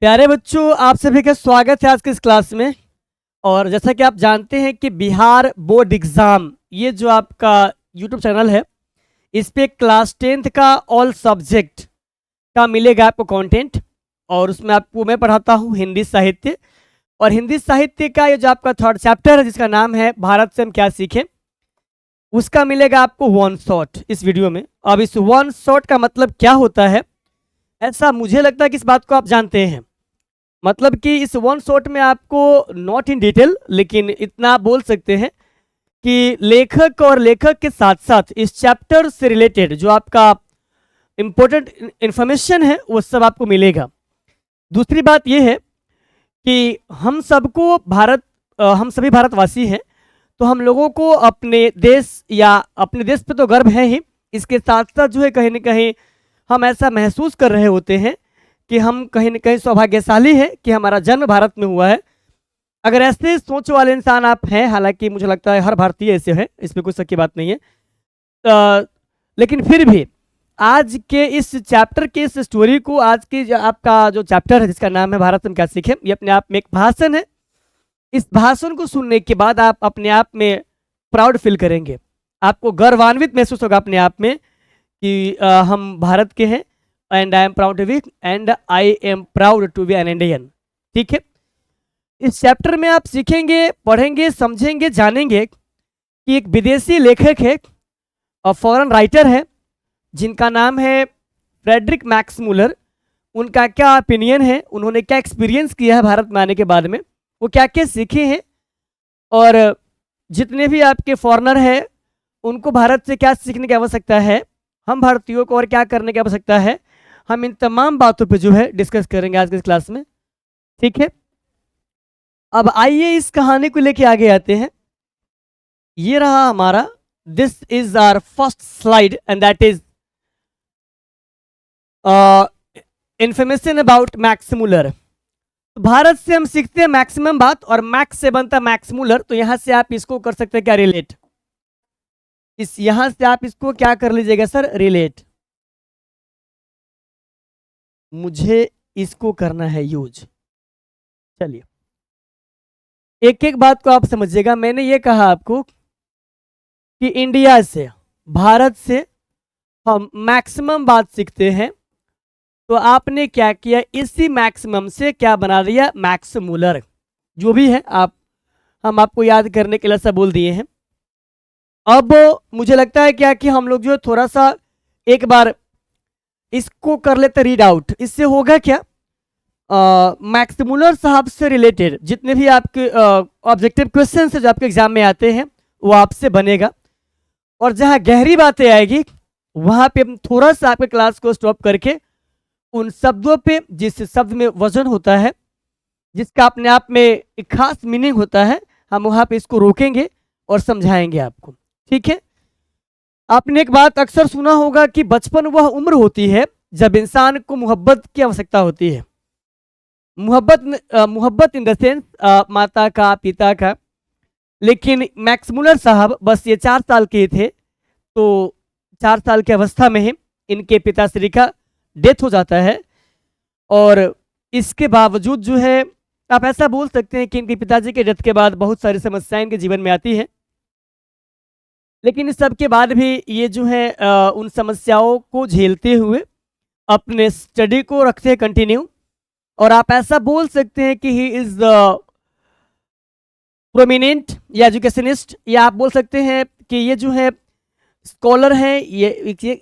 प्यारे बच्चों, आप सभी का स्वागत है आज की इस क्लास में। और जैसा कि आप जानते हैं कि बिहार बोर्ड एग्ज़ाम ये जो आपका यूट्यूब चैनल है, इस पे क्लास 10th का ऑल सब्जेक्ट का मिलेगा आपको कंटेंट। और उसमें आपको मैं पढ़ाता हूँ हिंदी साहित्य। और हिंदी साहित्य का ये जो आपका थर्ड चैप्टर है जिसका नाम है भारत से हम क्या सीखें, उसका मिलेगा आपको वन शॉट इस वीडियो में। अब इस वन शॉट का मतलब क्या होता है, ऐसा मुझे लगता है कि इस बात को आप जानते हैं। मतलब कि इस वन शॉट में आपको नॉट इन डिटेल लेकिन इतना बोल सकते हैं कि लेखक और लेखक के साथ साथ इस चैप्टर से रिलेटेड जो आपका इम्पोर्टेंट इंफॉर्मेशन है वो सब आपको मिलेगा। दूसरी बात यह है कि हम सबको हम सभी भारतवासी हैं, तो हम लोगों को अपने देश या अपने देश पे तो गर्व है ही, इसके साथ साथ जो है कहीं ना कहीं हम ऐसा महसूस कर रहे होते हैं कि हम कहीं ना कहीं सौभाग्यशाली है कि हमारा जन्म भारत में हुआ है। अगर ऐसे सोच वाले इंसान आप हैं, हालांकि मुझे लगता है हर भारतीय ऐसे है, इसमें कोई शक की बात नहीं है, लेकिन फिर भी आज के इस चैप्टर के इस स्टोरी को, आज की आपका जो चैप्टर है जिसका नाम है भारत हम क्या सीखें, ये अपने आप में एक भाषण है। इस भाषण को सुनने के बाद आप अपने आप में प्राउड फील करेंगे, आपको गर्वान्वित महसूस होगा अपने आप में कि हम भारत के हैं। And I am proud to be and I am proud to be an Indian. ठीक है, इस चैप्टर में आप सीखेंगे, पढ़ेंगे, समझेंगे, जानेंगे कि एक विदेशी लेखक है और फॉरेन राइटर है जिनका नाम है फ्रेडरिक मैक्स मुलर। उनका क्या ओपिनियन है, उन्होंने क्या एक्सपीरियंस किया है भारत में आने के बाद में, वो क्या क्या सीखे हैं, और जितने भी आपके फॉरेनर हैं उनको भारत से क्या सीखने की आवश्यकता है, हम भारतीयों को और क्या करने की आवश्यकता है, हम इन तमाम बातों पे जो है डिस्कस करेंगे आज की इस क्लास में। ठीक है, अब आइए इस कहानी को लेके आगे आते हैं। ये रहा हमारा, this is our first slide and that is information about Max Muller. तो भारत से हम सीखते हैं मैक्सिमम बात, और मैक्स से बनता है मैक्स मुलर। तो यहां से आप इसको कर सकते हैं क्या, रिलेट। इस यहां से आप इसको क्या कर लीजिएगा सर, रिलेट। मुझे इसको करना है यूज। चलिए, एक एक बात को आप समझिएगा। मैंने ये कहा आपको कि इंडिया से, भारत से हम मैक्सिमम बात सीखते हैं, तो आपने क्या किया, इसी मैक्सिमम से क्या बना दिया, मैक्स मुलर। जो भी है हम आपको याद करने के लिए सब बोल दिए हैं। अब मुझे लगता है क्या कि हम लोग जो थोड़ा सा एक बार इसको कर लेते रीड आउट। इससे होगा क्या, मैक्स मुलर साहब से रिलेटेड जितने भी आपके ऑब्जेक्टिव क्वेश्चन जो आपके एग्जाम में आते हैं वो आपसे बनेगा। और जहाँ गहरी बातें आएगी वहाँ पे हम थोड़ा सा आपके क्लास को स्टॉप करके उन शब्दों पे, जिस शब्द में वजन होता है, जिसका अपने आप में एक खास मीनिंग होता है, हम वहाँ पे इसको रोकेंगे और समझाएंगे आपको। ठीक है, आपने एक बात अक्सर सुना होगा कि बचपन वह उम्र होती है जब इंसान को मोहब्बत की आवश्यकता होती है। मोहब्बत इन द सेंस माता का, पिता का। लेकिन मैक्स मुलर साहब बस ये 4 साल के थे, तो 4 साल की अवस्था में ही इनके पिताश्री का डेथ हो जाता है। और इसके बावजूद जो है आप ऐसा बोल सकते हैं कि इनके पिताजी के डेथ के बाद बहुत सारी समस्याएं इनके जीवन में आती हैं, लेकिन इस सब के बाद भी ये जो है उन समस्याओं को झेलते हुए अपने स्टडी को रखते हैं कंटिन्यू। और आप ऐसा बोल सकते हैं कि ही इज प्रोमिनेंट या एजुकेशनिस्ट, या आप बोल सकते हैं कि ये जो है स्कॉलर हैं।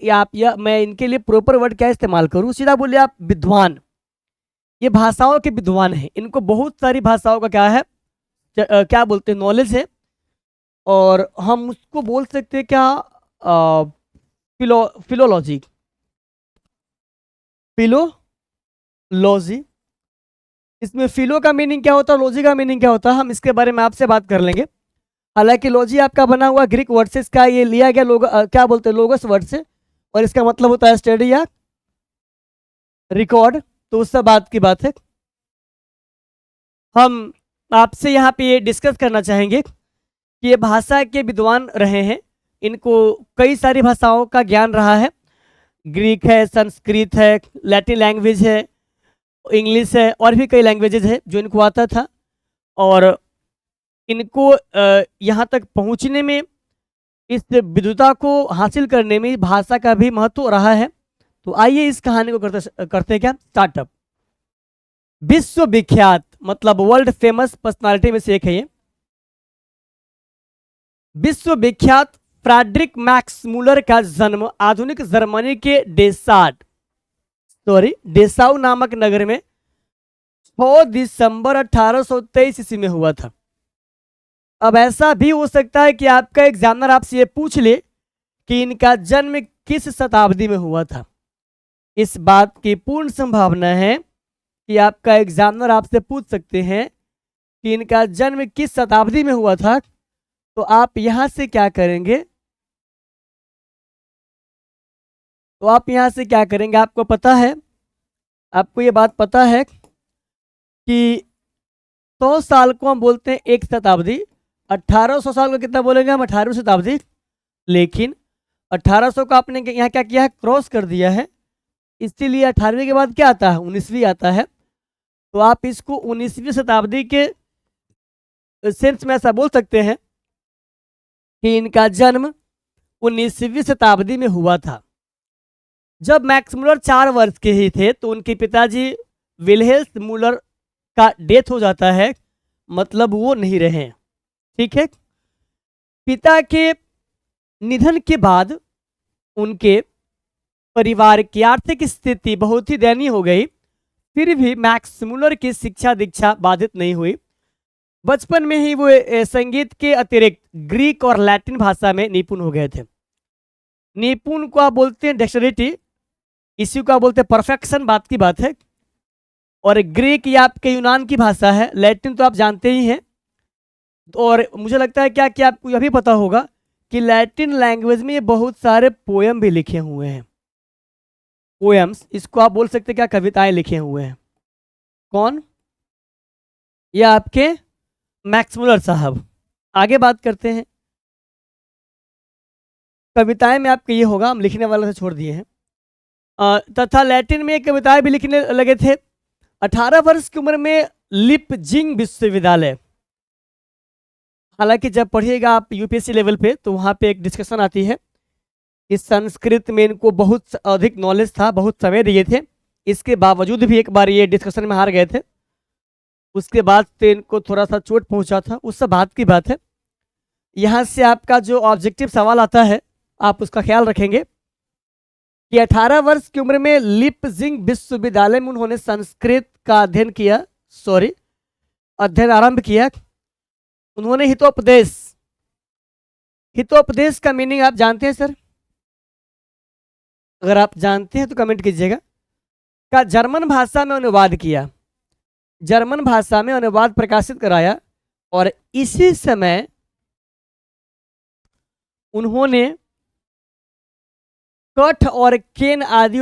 या मैं इनके लिए प्रॉपर वर्ड क्या इस्तेमाल करूं, सीधा बोलिए आप विद्वान। ये भाषाओं के विद्वान हैं, इनको बहुत सारी भाषाओं का क्या है, क्या बोलते हैं, नॉलेज है। और हम उसको बोल सकते हैं क्या, फिलोलॉजी। इसमें फिलो का मीनिंग क्या होता है, लॉजी का मीनिंग क्या होता है, हम इसके बारे में आपसे बात कर लेंगे। हालांकि लॉजी आपका बना हुआ ग्रीक वर्ड से, इसका ये लिया गया क्या बोलते हैं, लोगस वर्ड से, और इसका मतलब होता है स्टडी या रिकॉर्ड। तो उस सब बात की बात है। हम आपसे यहाँ पे ये डिस्कस करना चाहेंगे कि ये भाषा के विद्वान रहे हैं, इनको कई सारी भाषाओं का ज्ञान रहा है। ग्रीक है, संस्कृत है, लैटिन लैंग्वेज है, इंग्लिश है और भी कई लैंग्वेजेज है जो इनको आता था। और इनको यहाँ तक पहुँचने में, इस विद्वता को हासिल करने में भाषा का भी महत्व रहा है। तो आइए इस कहानी को करते हैं क्या स्टार्टअप। विश्व विख्यात मतलब वर्ल्ड फेमस पर्सनालिटी में से एक है ये। विश्व विख्यात फ्रेडरिक मैक्स मूलर का जन्म आधुनिक जर्मनी के डेसाउ नामक नगर में 6 दिसंबर 1823 ईस्वी में हुआ था। अब ऐसा भी हो सकता है कि आपका एग्जामिनर आपसे ये पूछ ले कि इनका जन्म किस शताब्दी में हुआ था। इस बात की पूर्ण संभावना है कि आपका एग्जामिनर आपसे पूछ सकते हैं कि इनका जन्म किस शताब्दी में हुआ था। तो आप यहां से क्या करेंगे, आपको पता है, आपको ये बात पता है कि 100 साल को हम बोलते हैं एक शताब्दी, 1800 साल को कितना बोलेंगे हम, 18वीं शताब्दी। लेकिन 1800 का आपने यहाँ क्या किया है, क्रॉस कर दिया है, इसीलिए 18वीं के बाद क्या आता है, 19वीं आता है। तो आप इसको 19वीं शताब्दी के सेंस में ऐसा बोल सकते हैं कि इनका जन्म 19वीं शताब्दी में हुआ था। जब मैक्स मूलर 4 वर्ष के ही थे तो उनके पिताजी विल्हेल्म मूलर का डेथ हो जाता है, मतलब वो नहीं रहे। ठीक है। पिता के निधन के बाद उनके परिवार की आर्थिक स्थिति बहुत ही दयनीय हो गई। फिर भी मैक्स मूलर की शिक्षा दीक्षा बाधित नहीं हुई। बचपन में ही वो संगीत के अतिरिक्त ग्रीक और लैटिन भाषा में निपुण हो गए थे। निपुण को आप बोलते हैं डेक्सटरिटी, इसी को आप बोलते हैं परफेक्शन, बात की बात है। और ग्रीक ये आपके यूनान की भाषा है, लैटिन तो आप जानते ही हैं। और मुझे लगता है क्या कि आपको यह भी पता होगा कि लैटिन लैंग्वेज में ये बहुत सारे पोयम भी लिखे हुए हैं। पोएम्स, इसको आप बोल सकते हैं क्या, कविताएं लिखे हुए हैं। कौन? ये आपके मैक्स मूलर साहब। आगे बात करते हैं। कविताएं में आपके ये होगा, हम लिखने वाले से छोड़ दिए हैं। तथा लैटिन में कविताएं भी लिखने लगे थे। 18 वर्ष की उम्र में लिपजिंग विश्वविद्यालय, हालांकि जब पढ़िएगा आप यूपीएससी लेवल पे तो वहाँ पे एक डिस्कशन आती है। इस संस्कृत में इनको बहुत अधिक नॉलेज था, बहुत समय दिए थे, इसके बावजूद भी एक बार ये डिस्कशन में हार गए थे। उसके बाद तो इनको थोड़ा सा चोट पहुंचा था, उस सब बात की बात है। यहाँ से आपका जो ऑब्जेक्टिव सवाल आता है आप उसका ख्याल रखेंगे कि 18 वर्ष की उम्र में लिपजिंग विश्वविद्यालय में उन्होंने संस्कृत का अध्ययन आरंभ किया। उन्होंने हितोपदेश का मीनिंग आप जानते हैं सर? अगर आप जानते हैं तो कमेंट कीजिएगा। का जर्मन भाषा में अनुवाद किया, जर्मन भाषा में अनुवाद प्रकाशित कराया। और इसी समय उन्होंने कठ और केन आदि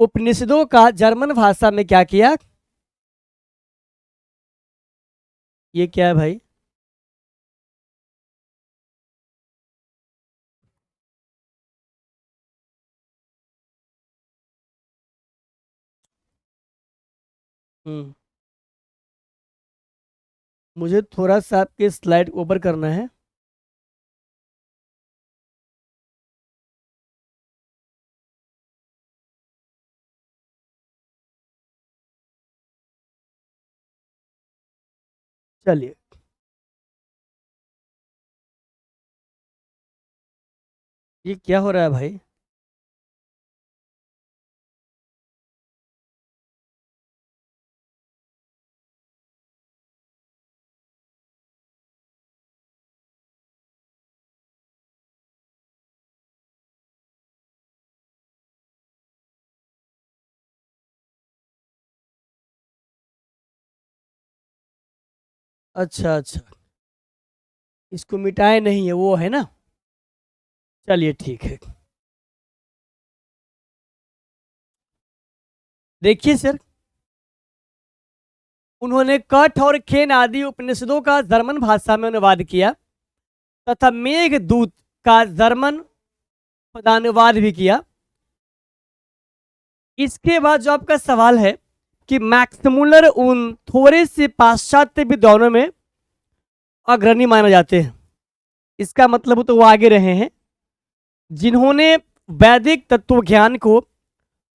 उपनिषदों का जर्मन भाषा में क्या किया? ये क्या है भाई? मुझे थोड़ा सा आपके स्लाइड ऊपर करना है। चलिए, ये क्या हो रहा है भाई? अच्छा अच्छा, इसको मिटाए नहीं है वो, है ना? चलिए ठीक है। देखिए सर, उन्होंने कठ और खेन आदि उपनिषदों का जर्मन भाषा में अनुवाद किया तथा मेघदूत का जर्मन पदानुवाद भी किया। इसके बाद जो आपका सवाल है कि मैक्स मुलर उन थोड़े से पाश्चात्य विद्वानों में अग्रणी माने जाते हैं। इसका मतलब तो वो आगे रहे हैं जिन्होंने वैदिक तत्वज्ञान को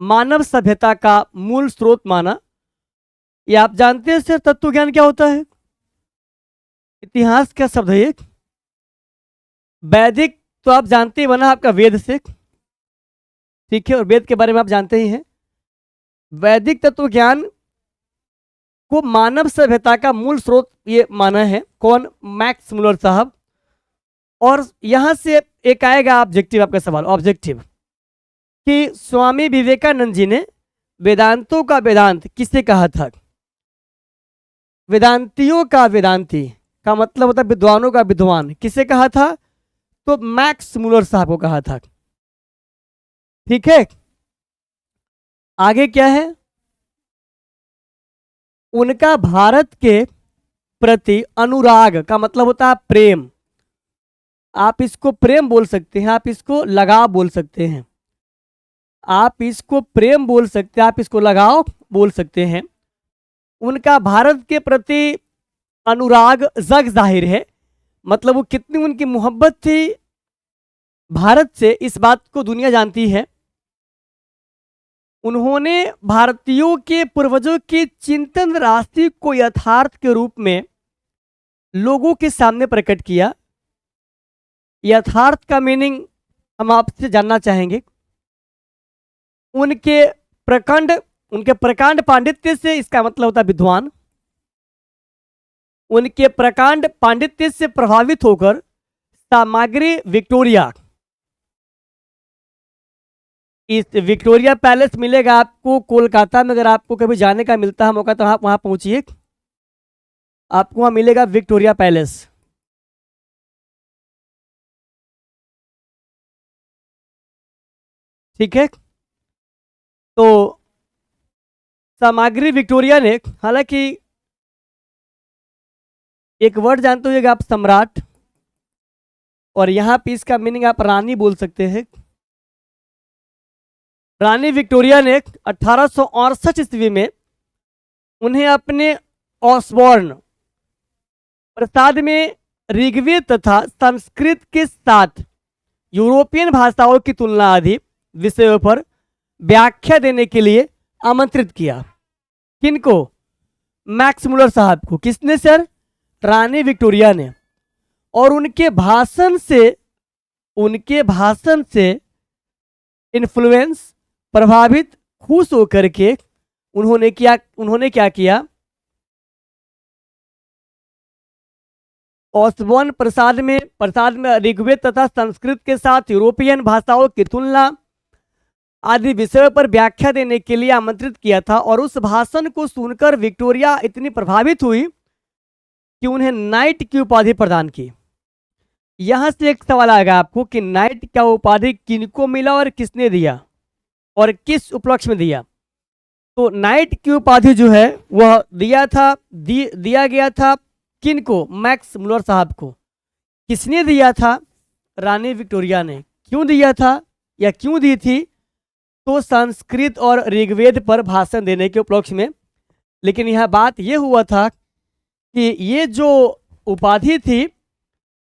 मानव सभ्यता का मूल स्रोत माना। ये आप जानते हैं सर तत्वज्ञान क्या होता है? इतिहास का शब्द है ये। वैदिक तो आप जानते ही बना आपका वेद से, ठीक है, और वेद के बारे में आप जानते ही हैं। वैदिक तत्वज्ञान को मानव सभ्यता का मूल स्रोत ये माना है कौन? मैक्स मुलर साहब। और यहां से एक आएगा ऑब्जेक्टिव, आपका सवाल ऑब्जेक्टिव कि स्वामी विवेकानंद जी ने वेदांतों का वेदांत किसे कहा था? वेदांतियों का वेदांती का मतलब होता है विद्वानों का विद्वान, किसे कहा था? तो मैक्स मुलर साहब को कहा था। ठीक है, आगे क्या है? उनका भारत के प्रति अनुराग का मतलब होता है प्रेम। आप इसको प्रेम बोल सकते हैं, आप इसको लगाव बोल सकते हैं, आप इसको प्रेम बोल सकते हैं, आप इसको लगाव बोल सकते हैं। उनका भारत के प्रति अनुराग जग जाहिर है, मतलब वो कितनी उनकी मोहब्बत थी भारत से, इस बात को दुनिया जानती है। उन्होंने भारतीयों के पूर्वजों के चिंतन राशि को यथार्थ के रूप में लोगों के सामने प्रकट किया। यथार्थ का मीनिंग हम आपसे जानना चाहेंगे। उनके प्रकांड पांडित्य से, इसका मतलब होता है विद्वान, उनके प्रकांड पांडित्य से प्रभावित होकर सामग्री विक्टोरिया, इस विक्टोरिया पैलेस मिलेगा आपको कोलकाता में, अगर आपको कभी जाने का मिलता है मौका तो आप वहां पहुंचिए, आपको वहां मिलेगा विक्टोरिया पैलेस। ठीक है, तो सामग्री विक्टोरिया ने, हालांकि एक वर्ड जानते होगा आप सम्राट, और यहां पे इसका मीनिंग आप रानी बोल सकते हैं। रानी विक्टोरिया ने 1868 ईस्वी में उन्हें अपने ऑसबॉर्न प्रसाद में ऋग्वेद तथा संस्कृत के साथ यूरोपियन भाषाओं की तुलना आदि विषयों पर व्याख्या देने के लिए आमंत्रित किया। किनको? मैक्स मुलर साहब को। किसने सर? रानी विक्टोरिया ने। और उनके भाषण से इन्फ्लुएंस, प्रभावित, खुश होकर के उन्होंने क्या किया? ऑसबॉर्न प्रसाद में ऋग्वेद तथा संस्कृत के साथ यूरोपियन भाषाओं की तुलना आदि विषयों पर व्याख्या देने के लिए आमंत्रित किया था। और उस भाषण को सुनकर विक्टोरिया इतनी प्रभावित हुई कि उन्हें नाइट की उपाधि प्रदान की। यहां से एक सवाल आएगा आपको कि नाइट का उपाधि किनको मिला और किसने दिया और किस उपलक्ष्य में दिया? तो नाइट की उपाधि जो है वह दिया गया था किनको? मैक्स मुलर साहब को। किसने दिया था? रानी विक्टोरिया ने। क्यों दिया था या क्यों दी थी? तो संस्कृत और ऋग्वेद पर भाषण देने के उपलक्ष्य में। लेकिन यह बात यह हुआ था कि ये जो उपाधि थी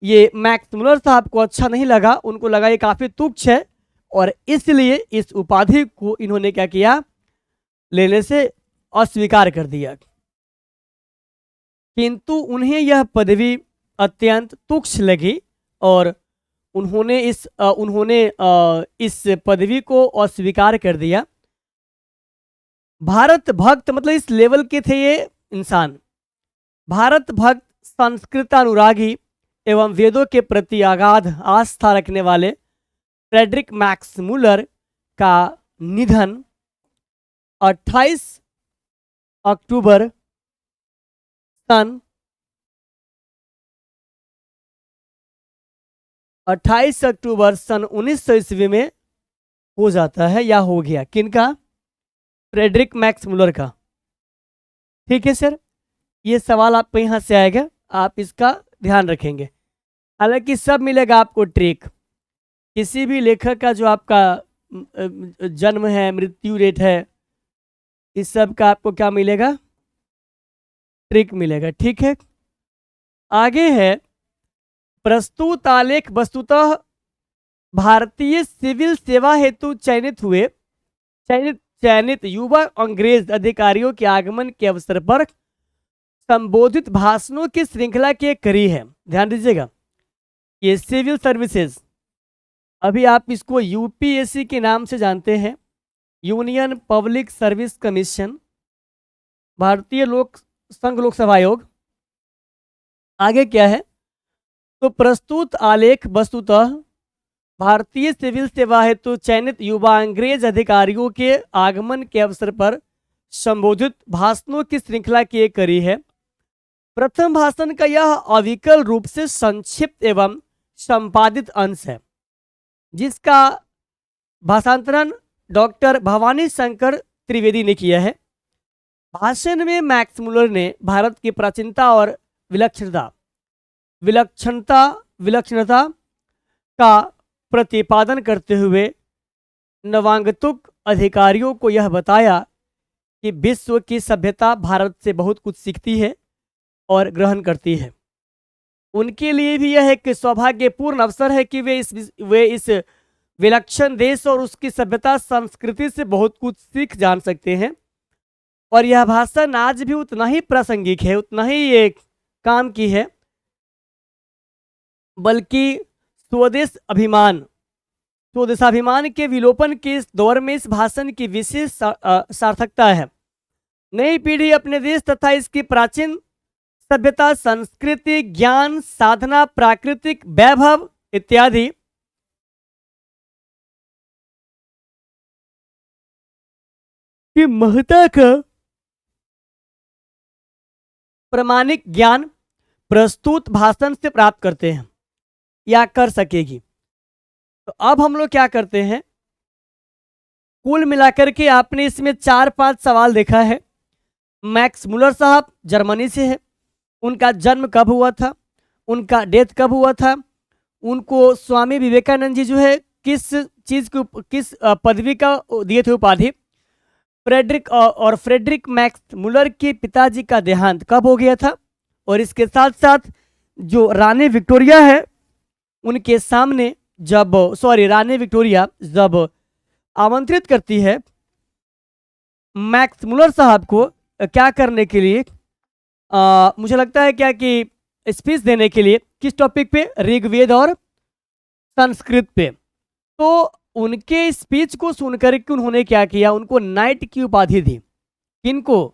ये मैक्स मुलर साहब को अच्छा नहीं लगा, उनको लगा ये काफ़ी तुच्छ है, और इसलिए इस उपाधि को इन्होंने क्या किया? लेने से अस्वीकार कर दिया। किंतु उन्हें यह पदवी अत्यंत तुच्छ लगी और उन्होंने इस पदवी को अस्वीकार कर दिया। भारत भक्त, मतलब इस लेवल के थे ये इंसान। भारत भक्त, संस्कृतानुरागी एवं वेदों के प्रति अगाध आस्था रखने वाले फ्रेडरिक मैक्स मुलर का निधन 28 अक्टूबर सन 1900 ईस्वी में हो जाता है, या हो गया। किनका? फ्रेडरिक मैक्स मुलर का। ठीक है सर, ये सवाल आपको यहाँ से आएगा, आप इसका ध्यान रखेंगे। हालांकि सब मिलेगा आपको ट्रिक, किसी भी लेखक का जो आपका जन्म है, मृत्यु रेट है, इस सब का आपको क्या मिलेगा, ट्रिक मिलेगा। ठीक है, आगे है प्रस्तुत आलेख वस्तुतः भारतीय सिविल सेवा हेतु चयनित युवा अंग्रेज अधिकारियों के आगमन के अवसर पर संबोधित भाषणों की श्रृंखला की एक कड़ी है। ध्यान दीजिएगा, ये सिविल सर्विसेज, अभी आप इसको यूपीएससी के नाम से जानते हैं, यूनियन पब्लिक सर्विस कमीशन, भारतीय संघ लोक सेवा आयोग। आगे क्या है, तो प्रस्तुत आलेख वस्तुतः भारतीय सिविल सेवा हेतु चयनित युवा अंग्रेज अधिकारियों के आगमन के अवसर पर संबोधित भाषणों की श्रृंखला की एक कड़ी है। प्रथम भाषण का यह अविकल रूप से संक्षिप्त एवं संपादित अंश है, जिसका भाषांतरण डॉक्टर भवानी शंकर त्रिवेदी ने किया है। भाषण में मैक्स मुलर ने भारत की प्राचीनता और विलक्षणता का प्रतिपादन करते हुए नवागंतुक अधिकारियों को यह बताया कि विश्व की सभ्यता भारत से बहुत कुछ सीखती है और ग्रहण करती है। उनके लिए भी यह एक सौभाग्यपूर्ण अवसर है कि वे इस विलक्षण देश और उसकी सभ्यता संस्कृति से बहुत कुछ सीख जान सकते हैं। और यह भाषण आज भी उतना ही प्रासंगिक है, उतना ही एक काम की है, बल्कि स्वदेशाभिमान के विलोपन के इस दौर में इस भाषण की विशेष सार्थकता है। नई पीढ़ी अपने देश तथा इसकी प्राचीन सभ्यता, संस्कृति, ज्ञान, साधना, प्राकृतिक वैभव इत्यादि की महत्ता का प्रामाणिक ज्ञान प्रस्तुत भाषण से प्राप्त करते हैं या कर सकेगी। तो अब हम लोग क्या करते हैं, कुल मिलाकर के आपने इसमें 4-5 सवाल देखा है। मैक्स मुलर साहब जर्मनी से है, उनका जन्म कब हुआ था, उनका डेथ कब हुआ था, उनको स्वामी विवेकानंद जी जो है किस पदवी का दिए थे उपाधि, फ्रेडरिक मैक्स मुलर के पिताजी का देहांत कब हो गया था, और इसके साथ साथ जो रानी विक्टोरिया है उनके सामने रानी विक्टोरिया जब आमंत्रित करती है मैक्स मुलर साहब को क्या करने के लिए, मुझे लगता है क्या कि स्पीच देने के लिए, किस टॉपिक पे, ऋग्वेद और संस्कृत पे। तो उनके स्पीच को सुनकर के उन्होंने क्या किया, उनको नाइट की उपाधि दी। किनको,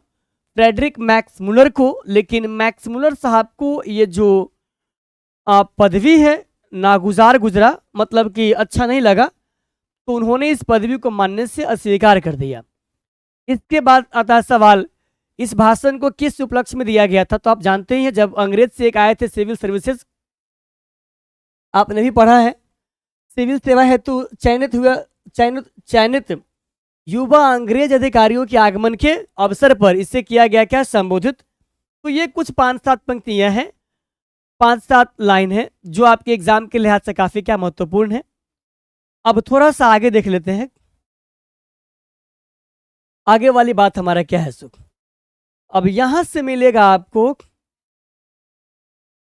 फ्रेडरिक मैक्स मुलर को। लेकिन मैक्स मुलर साहब को ये जो पदवी है नागुजार गुजरा, मतलब कि अच्छा नहीं लगा, तो उन्होंने इस पदवी को मानने से अस्वीकार कर दिया। इसके बाद आता है सवाल, इस भाषण को किस उपलक्ष्य में दिया गया था। तो आप जानते ही हैं, जब अंग्रेज से एक आए थे सिविल सर्विसेज, आपने भी पढ़ा है, सिविल सेवा हेतु चयनित युवा अंग्रेज अधिकारियों के आगमन के अवसर पर इससे किया गया क्या, संबोधित। तो ये कुछ 5-7 पंक्तियां हैं, 5-7 लाइन है, जो आपके एग्जाम के लिहाज से काफी क्या महत्वपूर्ण है। अब थोड़ा सा आगे देख लेते हैं, आगे वाली बात हमारा क्या है सुख। अब यहां से मिलेगा आपको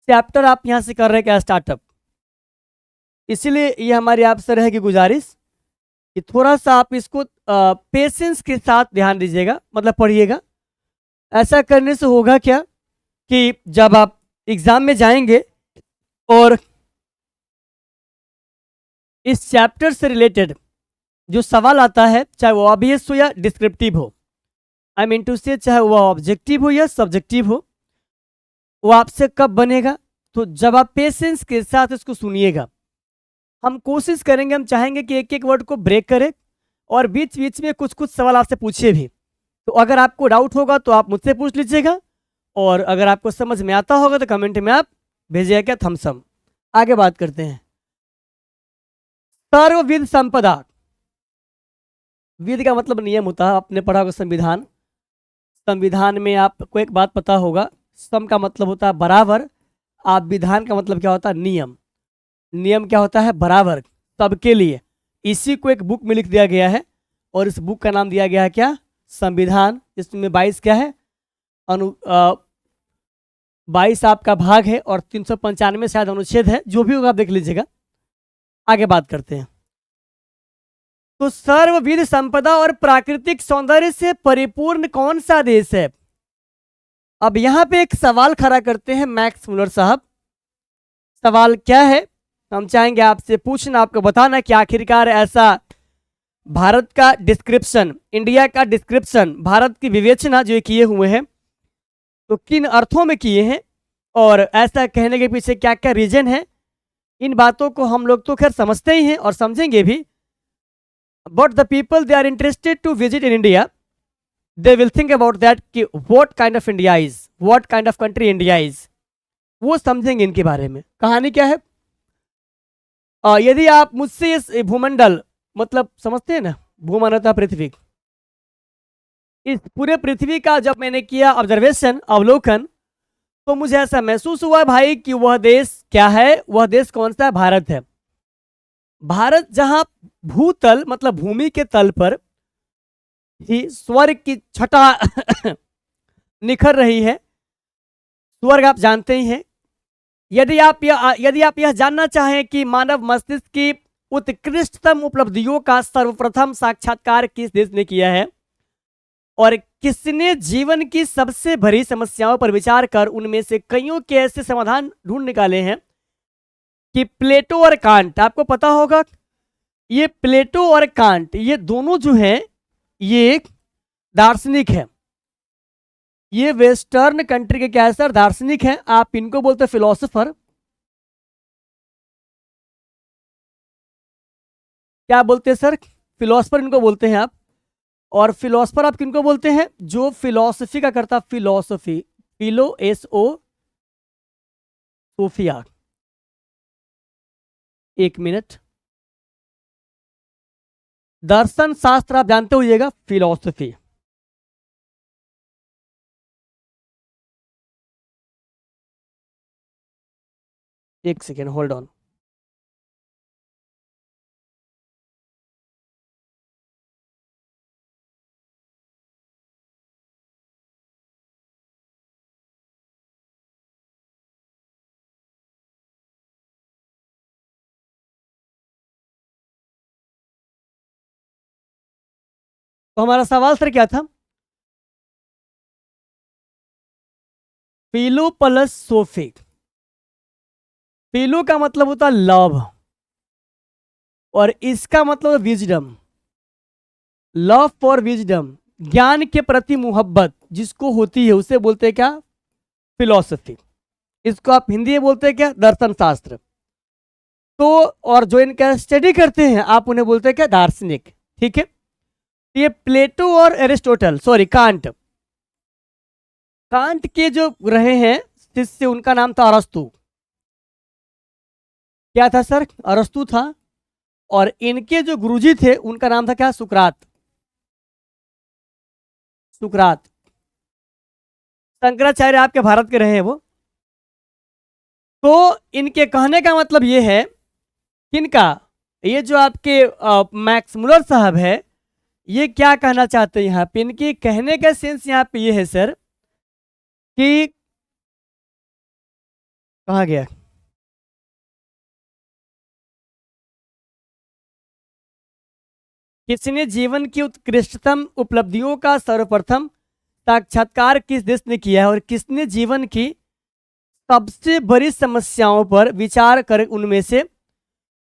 चैप्टर, आप यहां से कर रहे हैं क्या, स्टार्टअप। इसलिए ये हमारी आपसे रहेगी गुजारिश कि थोड़ा सा आप इसको पेशेंस के साथ ध्यान दीजिएगा, मतलब पढ़िएगा। ऐसा करने से होगा क्या कि जब आप एग्जाम में जाएंगे और इस चैप्टर से रिलेटेड जो सवाल आता है, चाहे वो ऑब्वियस हो या डिस्क्रिप्टिव हो, आई मीन टू से चाहे वो ऑब्जेक्टिव हो या सब्जेक्टिव हो, वो आपसे कब बनेगा, तो जब आप पेशेंस के साथ इसको सुनिएगा। हम कोशिश करेंगे, हम चाहेंगे कि एक एक वर्ड को ब्रेक करें और बीच बीच में कुछ कुछ सवाल आपसे पूछे भी। तो अगर आपको डाउट होगा तो आप मुझसे पूछ लीजिएगा, और अगर आपको समझ में आता होगा तो कमेंट में आप भेजिएगा क्या, थम्स अप। आगे बात करते हैं, सर्वविद संपदा। विद का मतलब नियम होता है, आपने पढ़ा होगा संविधान। संविधान में आपको एक बात पता होगा, सम का मतलब होता है बराबर, आप विधान का मतलब क्या होता है, नियम। नियम क्या होता है, बराबर, सबके लिए, इसी को एक बुक में लिख दिया गया है और इस बुक का नाम दिया गया है क्या? संविधान। इसमें 22 क्या है? 22 आपका भाग है और 395 शायद अनुच्छेद है, जो भी होगा आप देख लीजिएगा। आगे बात करते हैं। तो सर्वविध संपदा और प्राकृतिक सौंदर्य से परिपूर्ण कौन सा देश है? अब यहां पे एक सवाल खड़ा करते हैं मैक्स मुलर साहब। सवाल क्या है? हम चाहेंगे आपसे पूछना, आपको बताना कि आखिरकार ऐसा भारत का डिस्क्रिप्शन, इंडिया का डिस्क्रिप्शन, भारत की विवेचना जो किए हुए हैं तो किन अर्थों में किए हैं और ऐसा कहने के पीछे क्या क्या रीजन है, इन बातों को हम लोग तो खैर समझते ही हैं और समझेंगे भी। But the people they are interested to visit in India, they will think about that कि what kind of India is, what kind of country India is, वो समझेंगे इनके बारे में। कहानी क्या है? यदि आप मुझसे इस भूमंडल, मतलब समझते हैं ना, भूमंडल पृथ्वी, इस पूरे पृथ्वी का जब मैंने किया ऑब्जर्वेशन, अवलोकन, तो मुझे ऐसा महसूस हुआ भाई कि वह देश क्या है, वह देश कौन सा है? भारत है। भारत जहां भूतल मतलब भूमि के तल पर ही स्वर्ग की छटा निखर रही है। स्वर्ग आप जानते ही हैं। यदि आप यह जानना चाहें कि मानव मस्तिष्क की उत्कृष्टतम उपलब्धियों का सर्वप्रथम साक्षात्कार किस देश ने किया है और किसने जीवन की सबसे बड़ी समस्याओं पर विचार कर उनमें से कईयों के ऐसे समाधान ढूंढ निकाले हैं कि प्लेटो और कांट, आपको पता होगा ये प्लेटो और कांट, ये दोनों जो हैं ये दार्शनिक है। ये वेस्टर्न कंट्री के क्या है सर? दार्शनिक हैं। आप इनको बोलते हैं फिलोसोफर। क्या बोलते हैं सर? फिलोसफर इनको बोलते हैं आप। और फिलोसफर आप किनको बोलते हैं? जो फिलोसफी का करता, फिलोसफी, फिलो एस ओ सोफिया। एक मिनट, दर्शन शास्त्र आप जानते होइएगा, फिलोसफी। एक सेकेंड होल्ड ऑन। तो हमारा सवाल सर क्या था? फिलो प्लस सोफी। फिलो का मतलब होता है लव और इसका मतलब विजडम, लव फॉर विजडम, ज्ञान के प्रति मोहब्बत जिसको होती है उसे बोलते हैं क्या? फिलोसफी। इसको आप हिंदी में बोलते हैं क्या? दर्शन शास्त्र। तो और जो इनका स्टडी करते हैं आप उन्हें बोलते हैं क्या? दार्शनिक। ठीक है। ये प्लेटो और एरिस्टोटल, सॉरी कांट, कांट के जो रहे हैं शिष्य, उनका नाम था अरस्तु। क्या था सर? अरस्तु था। और इनके जो गुरुजी थे उनका नाम था क्या? सुकरात। सुकरात। शंकराचार्य आपके भारत के रहे हैं वो। तो इनके कहने का मतलब ये है, किनका? ये जो आपके मैक्स मुलर साहब है, ये क्या कहना चाहते हैं यहाँ पे? इनके कहने का सेंस यहाँ पे ये है सर कि कहा गया, किसने जीवन की उत्कृष्टतम उपलब्धियों का सर्वप्रथम साक्षात्कार किस देश ने किया है और किसने जीवन की सबसे बड़ी समस्याओं पर विचार कर उनमें से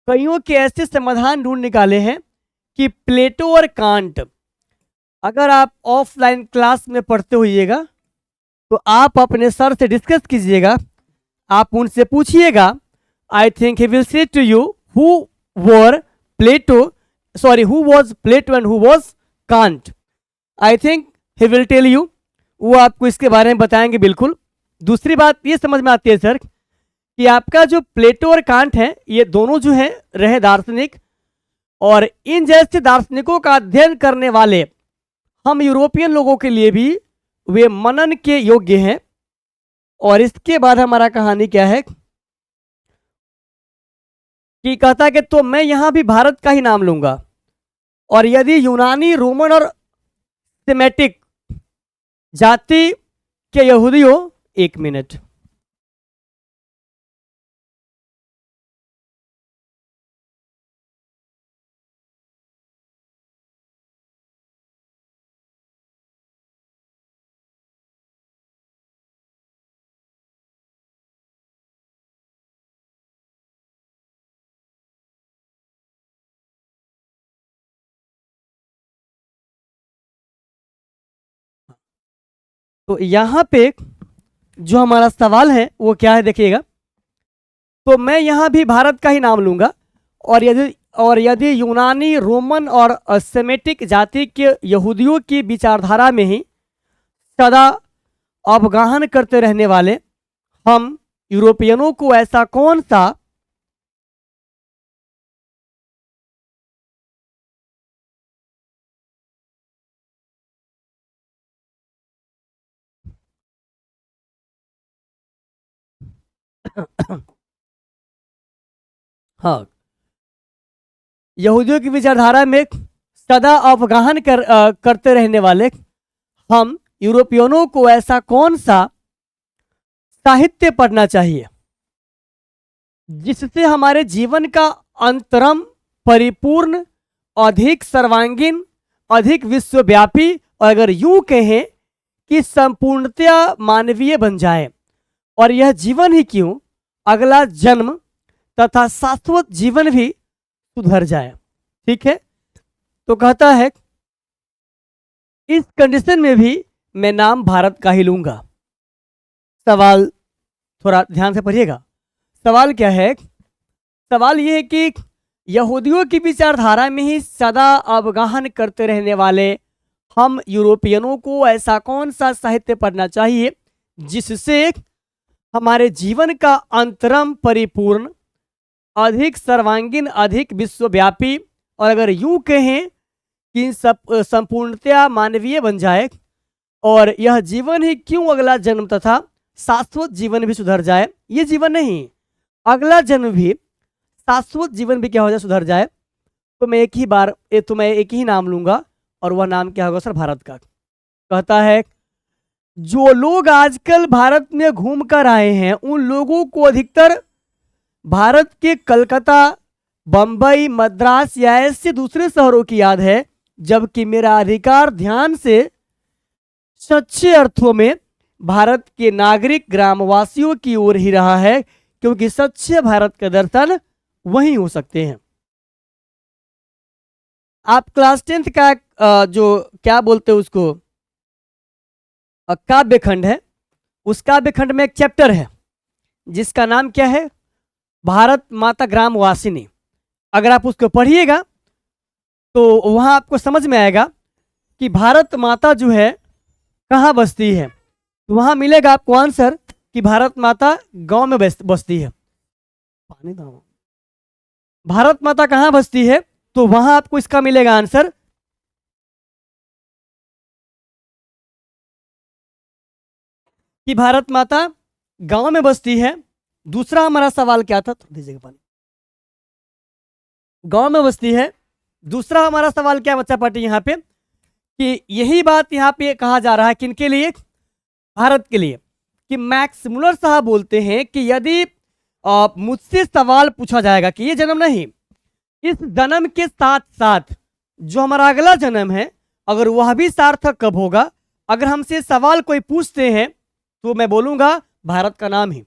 कईयों के ऐसे समाधान ढूंढ निकाले हैं कि प्लेटो और कांट, अगर आप ऑफलाइन क्लास में पढ़ते होइएगा तो आप अपने सर से डिस्कस कीजिएगा, आप उनसे पूछिएगा। I think he will say to you who were Plato, sorry who was Plato and who was Kant. I think he will tell you, वो आपको इसके बारे में बताएंगे बिल्कुल। दूसरी बात ये समझ में आती है सर कि आपका जो प्लेटो और कांट है ये दोनों जो हैं रहे दार्शनिक, और इन जैसे दार्शनिकों का अध्ययन करने वाले हम यूरोपियन लोगों के लिए भी वे मनन के योग्य हैं। और इसके बाद हमारा कहानी क्या है? कि कहता है कि तो मैं यहाँ भी भारत का ही नाम लूंगा, और यदि यूनानी, रोमन और सेमेटिक जाति के यहूदी हो। एक मिनट, तो यहाँ पे जो हमारा सवाल है वो क्या है, देखिएगा। तो मैं यहाँ भी भारत का ही नाम लूंगा, और यदि यूनानी, रोमन और सेमेटिक जाति के यहूदियों की विचारधारा में ही सदा अवगाहन करते रहने वाले हम यूरोपियनों को ऐसा कौन सा हाँ, यहूदियों की विचारधारा में सदा अवगाहन करते रहने वाले हम यूरोपियनों को ऐसा कौन सा साहित्य पढ़ना चाहिए जिससे हमारे जीवन का अंतरम, परिपूर्ण, अधिक सर्वांगीण, अधिक विश्वव्यापी, और अगर यूं कहें कि संपूर्णतया मानवीय बन जाए, और यह जीवन ही क्यों, अगला जन्म तथा शाश्वत जीवन भी सुधर जाए। ठीक है, तो कहता है इस कंडीशन में भी मैं नाम भारत का ही लूंगा। सवाल थोड़ा ध्यान से पढ़िएगा। सवाल क्या है? सवाल यह है कि यहूदियों की विचारधारा में ही सदा अवगाहन करते रहने वाले हम यूरोपियनों को ऐसा कौन सा साहित्य पढ़ना चाहिए जिससे हमारे जीवन का अंतरम, परिपूर्ण, अधिक सर्वांगीण, अधिक विश्वव्यापी, और अगर यूं कहें कि संपूर्णतया मानवीय बन जाए, और यह जीवन ही क्यों, अगला जन्म तथा शाश्वत जीवन भी सुधर जाए। ये जीवन नहीं, अगला जन्म भी, शाश्वत जीवन भी क्या हो जाए, सुधर जाए। तो मैं एक ही नाम लूंगा, और वह नाम क्या होगा सर? भारत का। कहता है जो लोग आजकल भारत में घूम कर आए हैं उन लोगों को अधिकतर भारत के कलकत्ता, बंबई, मद्रास या ऐसे दूसरे शहरों की याद है, जबकि मेरा अधिकार ध्यान से सच्चे अर्थों में भारत के नागरिक ग्रामवासियों की ओर ही रहा है, क्योंकि सच्चे भारत के दर्शन वहीं हो सकते हैं। आप क्लास 10th का जो क्या बोलते हैं उसको, काव्य खंड है, उस काव्य खंड में एक चैप्टर है जिसका नाम क्या है? भारत माता ग्रामवासिनी। अगर आप उसको पढ़िएगा तो वहां आपको समझ में आएगा कि भारत माता जो है कहाँ बसती है। तो वहां मिलेगा आपको आंसर कि भारत माता गांव में बसती है। पानी दो। भारत माता कहाँ बसती है? तो वहां आपको इसका मिलेगा आंसर कि भारत माता गांव में बसती है। दूसरा हमारा सवाल क्या था? थोड़ा दीजिएगा पानी। गांव में बसती है। दूसरा हमारा सवाल क्या बच्चा पार्टी यहाँ पे, कि यही बात यहाँ पे कहा जा रहा है किनके लिए? भारत के लिए। कि मैक्स मुलर साहब बोलते हैं कि यदि मुझसे सवाल पूछा जाएगा कि ये जन्म नहीं, इस जन्म के साथ साथ जो हमारा अगला जन्म है, अगर वह भी सार्थक कब होगा, अगर हमसे सवाल कोई पूछते हैं तो मैं बोलूंगा भारत का नाम ही।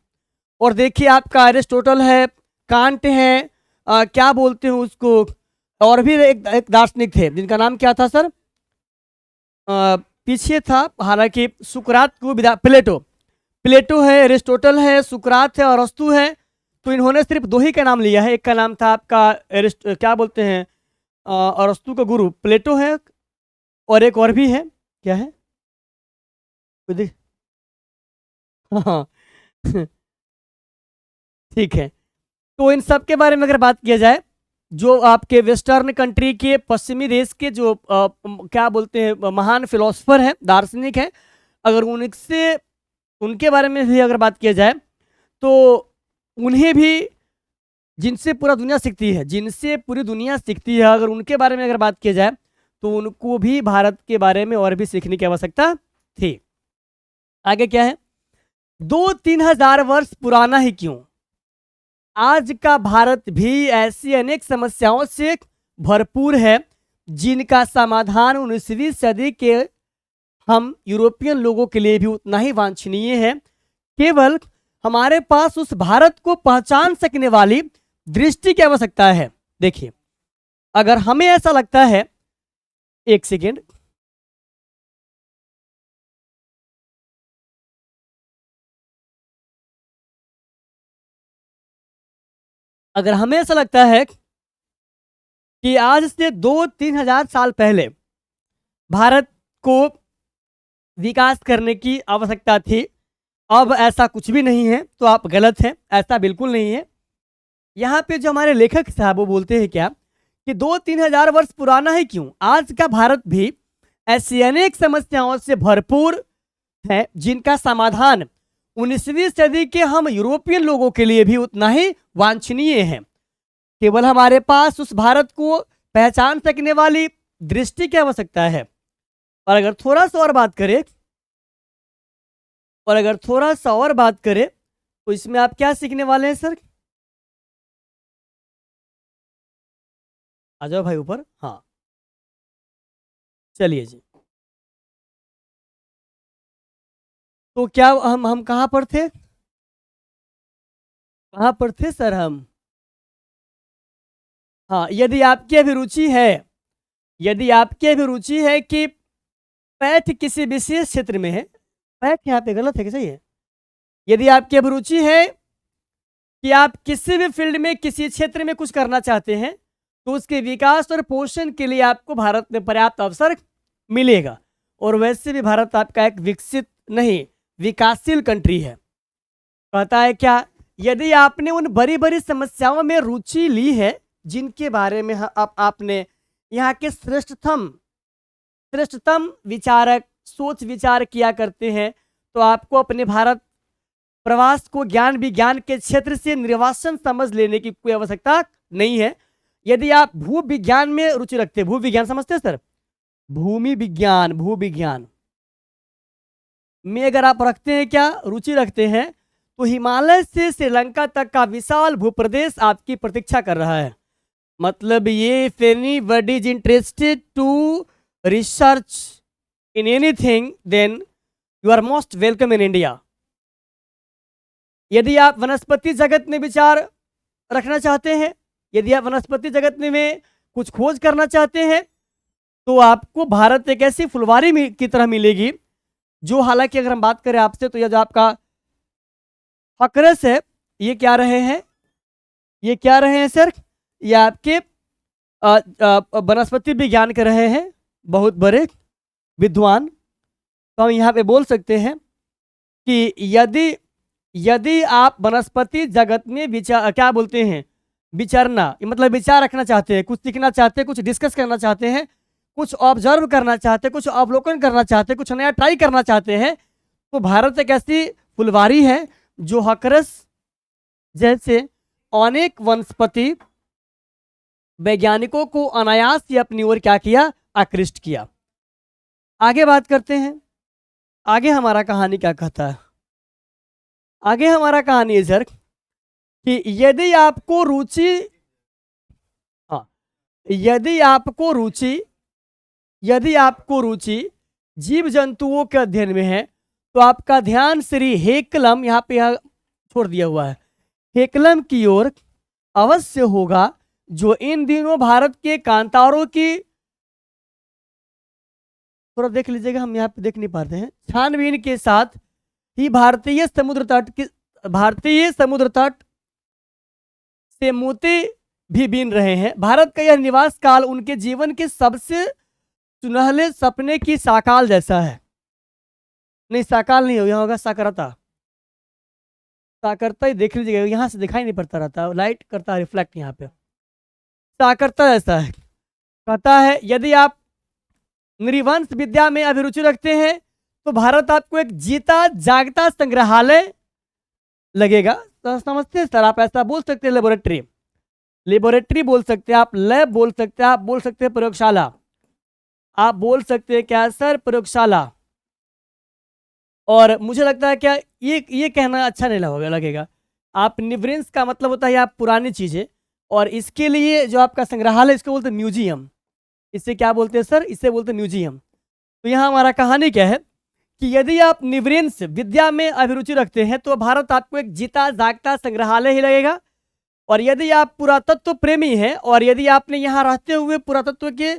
और देखिए आपका एरिस्टोटल है, कांट है, क्या बोलते हैं उसको, और भी एक दार्शनिक थे जिनका नाम क्या था सर? पीछे था हालांकि, सुकरात को प्लेटो है, एरिस्टोटल है, सुकरात है और अरस्तु है। तो इन्होंने सिर्फ दो ही का नाम लिया है। एक का नाम था आपका क्या बोलते हैं, अरस्तु का गुरु प्लेटो है, और एक और भी है, क्या है? हाँ ठीक है। तो इन सब के बारे में अगर बात किया जाए, जो आपके वेस्टर्न कंट्री के, पश्चिमी देश के जो क्या बोलते हैं महान फिलोसफर हैं, दार्शनिक हैं, अगर उनके बारे में भी अगर बात किया जाए तो उन्हें भी जिनसे पूरा दुनिया सीखती है, जिनसे पूरी दुनिया सीखती है, अगर उनके बारे में अगर बात की जाए तो उनको भी भारत के बारे में और भी सीखने की आवश्यकता थी। आगे क्या है, 2-3 हजार वर्ष पुराना ही क्यों, आज का भारत भी ऐसी अनेक समस्याओं से भरपूर है जिनका समाधान 19वीं सदी के हम यूरोपियन लोगों के लिए भी उतना ही वांछनीय है। केवल हमारे पास उस भारत को पहचान सकने वाली दृष्टि की आवश्यकता है। देखिए, अगर हमें ऐसा लगता है, एक सेकेंड, अगर हमें ऐसा लगता है कि आज से 2-3 हजार साल पहले भारत को विकास करने की आवश्यकता थी, अब ऐसा कुछ भी नहीं है, तो आप गलत हैं, ऐसा बिल्कुल नहीं है। यहाँ पे जो हमारे लेखक साहब वो बोलते हैं क्या कि 2-3 हजार वर्ष पुराना है क्यों, आज का भारत भी ऐसी अनेक समस्याओं से भरपूर है जिनका समाधान 19वीं सदी के हम यूरोपियन लोगों के लिए भी उतना ही वांछनीय है। केवल हमारे पास उस भारत को पहचान सकने वाली दृष्टि की आवश्यकता है। और अगर थोड़ा सा और बात करें तो इसमें आप क्या सीखने वाले हैं सर? आ जाओ भाई ऊपर। हाँ, चलिए जी। तो क्या हम कहाँ पर थे, सर हम? हाँ, यदि आपकी अभिरुचि है कि पैठ किसी विशेष क्षेत्र में है, पैठ यहाँ पे गलत है कि सही है? यदि आपकी अभिरुचि है कि आप किसी भी फील्ड में किसी क्षेत्र में कुछ करना चाहते हैं तो उसके विकास और पोषण के लिए आपको भारत में पर्याप्त अवसर मिलेगा। और वैसे भी भारत आपका एक विकसित नहीं, विकासशील कंट्री है। कहता है क्या, यदि आपने उन बड़ी बड़ी समस्याओं में रुचि ली है जिनके बारे में आपने यहाँ के श्रेष्ठतम विचारक सोच विचार किया करते हैं, तो आपको अपने भारत प्रवास को ज्ञान विज्ञान के क्षेत्र से निर्वासन समझ लेने की कोई आवश्यकता नहीं है। यदि आप भू विज्ञान में रुचि रखते हैं, भू विज्ञान समझते हैं सर, भू विज्ञान में अगर आप रखते हैं, क्या रुचि रखते हैं, तो हिमालय से श्रीलंका तक का विशाल भूप्रदेश आपकी प्रतीक्षा कर रहा है। मतलब ये, if anybody is interested to research in anything then you are most welcome in India. यदि आप वनस्पति जगत में विचार रखना चाहते हैं, यदि आप वनस्पति जगत में कुछ खोज करना चाहते हैं, तो आपको भारत एक ऐसी फुलवारी की तरह मिलेगी जो, हालांकि अगर हम बात करें आपसे, तो यह जो आपका हकरस है, ये क्या रहे हैं सर? ये आपके वनस्पति विज्ञान के रहे हैं बहुत बड़े विद्वान। तो हम यहाँ पे बोल सकते हैं कि यदि आप वनस्पति जगत में विचरना, मतलब विचार रखना चाहते हैं, कुछ सीखना चाहते हैं, कुछ डिस्कस करना चाहते हैं, कुछ ऑब्जर्व करना चाहते हैं, कुछ अवलोकन करना चाहते हैं, कुछ नया ट्राई करना चाहते हैं, तो भारत एक ऐसी फुलवारी है जो हकरस जैसे अनेक वनस्पति वैज्ञानिकों को अनायास ही अपनी ओर क्या किया, आकृष्ट किया। आगे बात करते हैं, आगे हमारा कहानी क्या कहता है। आगे हमारा कहानी है सर कि यदि आपको रुचि जीव जंतुओं के अध्ययन में है, तो आपका ध्यान श्री हेकलम, यहाँ पे छोड़ दिया हुआ है, हेकलम की ओर अवश्य होगा, जो इन दिनों भारत के कांतारों की, थोड़ा देख लीजिएगा, हम यहाँ पे देख नहीं पाते हैं, छानबीन के साथ ही भारतीय समुद्र तट से मोती भी बीन रहे हैं। भारत का यह निवास काल उनके जीवन के सबसे सुनहले सपने की साकाल जैसा है। नहीं, साकाल नहीं हो, यहाँ होगा साकारता ही, देख लीजिएगा, यहाँ से दिखाई नहीं पड़ता रहता, लाइट करता है रिफ्लेक्ट, यहाँ पे साकारता जैसा है। कहता है यदि आप नृवंश विद्या में अभिरुचि रखते हैं तो भारत आपको एक जीता जागता संग्रहालय लगेगा। तो समझते हैं सर, आप ऐसा बोल सकते हैं, लेबोरेटरी। लेबोरेटरी बोल सकते हैं आप, लैब बोल सकते हैं आप, बोल सकते हैं प्रयोगशाला, आप बोल सकते हैं क्या सर, प्रयोगशाला। और मुझे लगता है क्या ये कहना अच्छा नहीं लगेगा। आप निवरेंस का मतलब होता है आप पुरानी चीज़ें, और इसके लिए जो आपका संग्रहालय इसको बोलते हैं म्यूजियम। इससे क्या बोलते हैं सर, इससे बोलते हैं म्यूजियम। तो यहाँ हमारा कहानी क्या है कि यदि आप निवरेंस विद्या में अभिरुचि रखते हैं तो भारत आपको एक जीता जागता संग्रहालय ही लगेगा। और यदि आप पुरातत्व प्रेमी हैं और यदि आपने यहाँ रहते हुए पुरातत्व के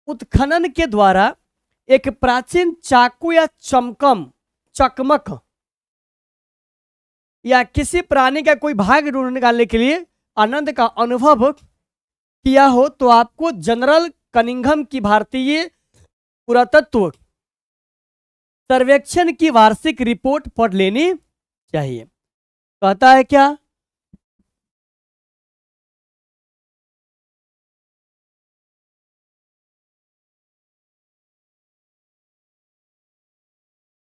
उत्खनन के द्वारा एक प्राचीन चाकू या चकमक या किसी प्राणी का कोई भाग ढूंढ निकालने के लिए आनंद का अनुभव किया हो तो आपको जनरल कनिंघम की भारतीय पुरातत्व सर्वेक्षण की वार्षिक रिपोर्ट पढ़ लेनी चाहिए। कहता है क्या,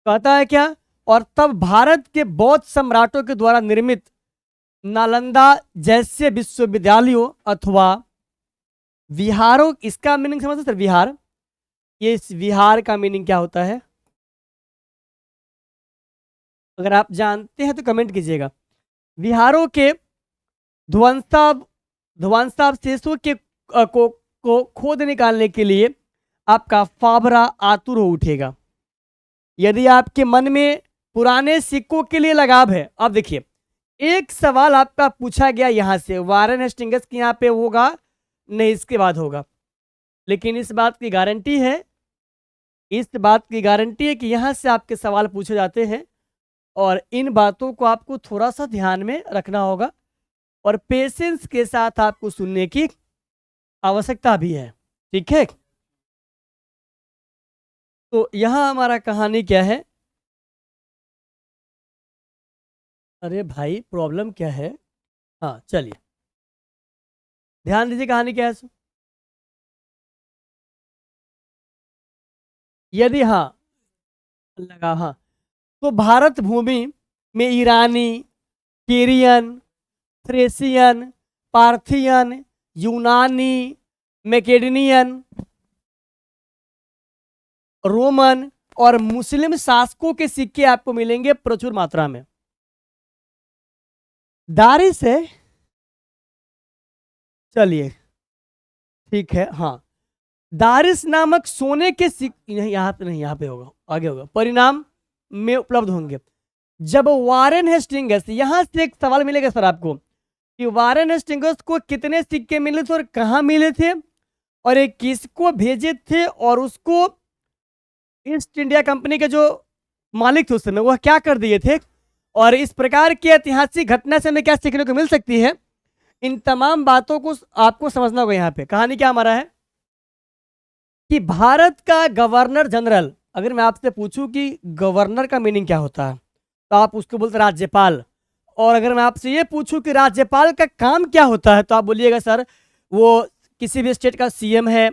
कहता है क्या, और तब भारत के बौद्ध सम्राटों के द्वारा निर्मित नालंदा जैसे विश्वविद्यालयों अथवा विहारों, इसका मीनिंग समझते सर, विहार, ये इस विहार का मीनिंग क्या होता है, अगर आप जानते हैं तो कमेंट कीजिएगा। विहारों के ध्वंसावशेषों के को खोद निकालने के लिए आपका फावरा आतुर हो उठेगा। यदि आपके मन में पुराने सिक्कों के लिए लगाव है, अब देखिए एक सवाल आपका पूछा गया यहां से, वारेन हेस्टिंग्स के यहाँ पे होगा नहीं, इसके बाद होगा, लेकिन इस बात की गारंटी है, इस बात की गारंटी है कि यहां से आपके सवाल पूछे जाते हैं और इन बातों को आपको थोड़ा सा ध्यान में रखना होगा और पेशेंस के साथ आपको सुनने की आवश्यकता भी है। ठीक है, तो यहां हमारा कहानी क्या है, अरे भाई प्रॉब्लम क्या है, हाँ चलिए ध्यान दीजिए कहानी क्या है। यदि हाँ लगा, हाँ, तो भारत भूमि में ईरानी, केरियन, थ्रेसियन, पार्थियन, यूनानी, मैकेडनियन, रोमन और मुस्लिम शासकों के सिक्के आपको मिलेंगे प्रचुर मात्रा में। दारिस है, चलिए ठीक है, हाँ, दारिस नामक सोने के सिक्के यहाँ पे नहीं, यहाँ पे होगा, आगे होगा, परिणाम में उपलब्ध होंगे। जब वारेन हेस्टिंग्स, यहां से एक सवाल मिलेगा सर आपको कि वारेन हेस्टिंग्स को कितने सिक्के मिले थे और कहाँ मिले थे और ये किसको भेजे थे और उसको ईस्ट इंडिया कंपनी के जो मालिक थे उस समय वह क्या कर दिए थे, और इस प्रकार की ऐतिहासिक घटना से हमें क्या सीखने को मिल सकती है, इन तमाम बातों को आपको समझना होगा। यहाँ पे कहानी क्या हमारा है कि भारत का गवर्नर जनरल, अगर मैं आपसे पूछूं कि गवर्नर का मीनिंग क्या होता है तो आप उसको बोलते राज्यपाल, और अगर मैं आपसे ये पूछूं कि राज्यपाल का काम क्या होता है तो आप बोलिएगा सर वो किसी भी स्टेट का सीएम है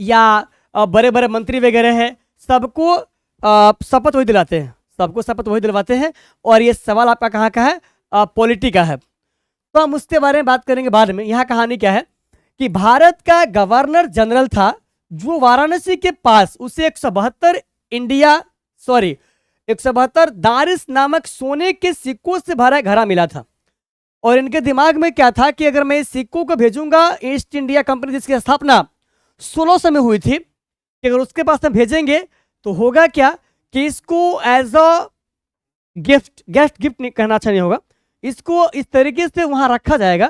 या बड़े बड़े मंत्री वगैरह है, सबको शपथ वही दिलाते हैं, सबको शपथ वही दिलवाते हैं। और ये सवाल आपका कहाँ का है, पॉलिटी का है, तो हम उसके बारे में बात करेंगे बाद में। यहाँ कहानी क्या है कि भारत का गवर्नर जनरल था जो वाराणसी के पास उसे 172 दारिस नामक सोने के सिक्कों से भरा घड़ा मिला था, और इनके दिमाग में क्या था कि अगर मैं इस सिक्कों को भेजूंगा ईस्ट इंडिया कंपनी जिसकी स्थापना 1600 में हुई थी, कि अगर उसके पास हम भेजेंगे तो होगा क्या कि इसको एज अ गिफ्ट नहीं कहना अच्छा नहीं होगा, इसको इस तरीके से वहां रखा जाएगा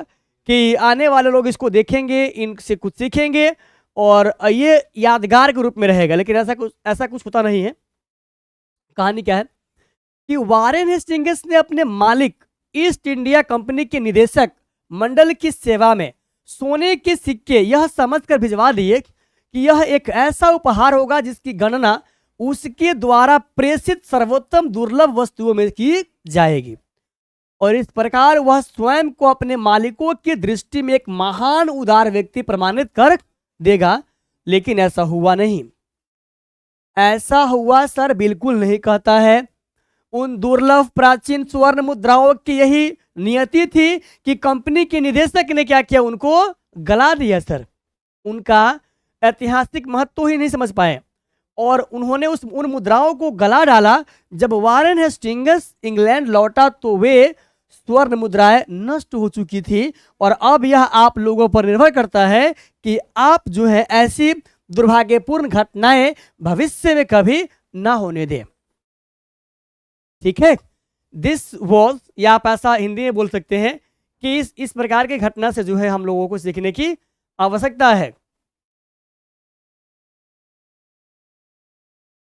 कि आने वाले लोग इसको देखेंगे, इनसे कुछ सीखेंगे और ये यादगार के रूप में रहेगा। लेकिन ऐसा कुछ होता नहीं है। कहानी क्या है कि वारेन हेस्टिंग्स ने अपने मालिक ईस्ट इंडिया कंपनी के निदेशक मंडल की सेवा में सोने के सिक्के यह समझकर भिजवा दिए कि यह एक ऐसा उपहार होगा जिसकी गणना उसके द्वारा प्रेषित सर्वोत्तम दुर्लभ वस्तुओं में की जाएगी, और इस प्रकार वह स्वयं को अपने मालिकों की दृष्टि में एक महान उदार व्यक्ति प्रमाणित कर देगा। लेकिन ऐसा हुआ नहीं, ऐसा हुआ सर बिल्कुल नहीं, कहता है। उन दुर्लभ प्राचीन स्वर्ण मुद्राओं की यही नियति थी कि कंपनी के निदेशक ने क्या किया, उनको गला दिया सर। उनका ऐतिहासिक महत्व ही नहीं समझ पाए और उन्होंने उन मुद्राओं को गला डाला। जब वारेन हेस्टिंग्स इंग्लैंड लौटा तो वे स्वर्ण मुद्राएं नष्ट हो चुकी थी। और अब यह आप लोगों पर निर्भर करता है कि आप जो है ऐसी दुर्भाग्यपूर्ण घटनाएं भविष्य में कभी ना होने दें। ठीक है, दिस वॉज, या आप ऐसा हिंदी में बोल सकते हैं कि इस प्रकार की घटना से जो है हम लोगों को सीखने की आवश्यकता है।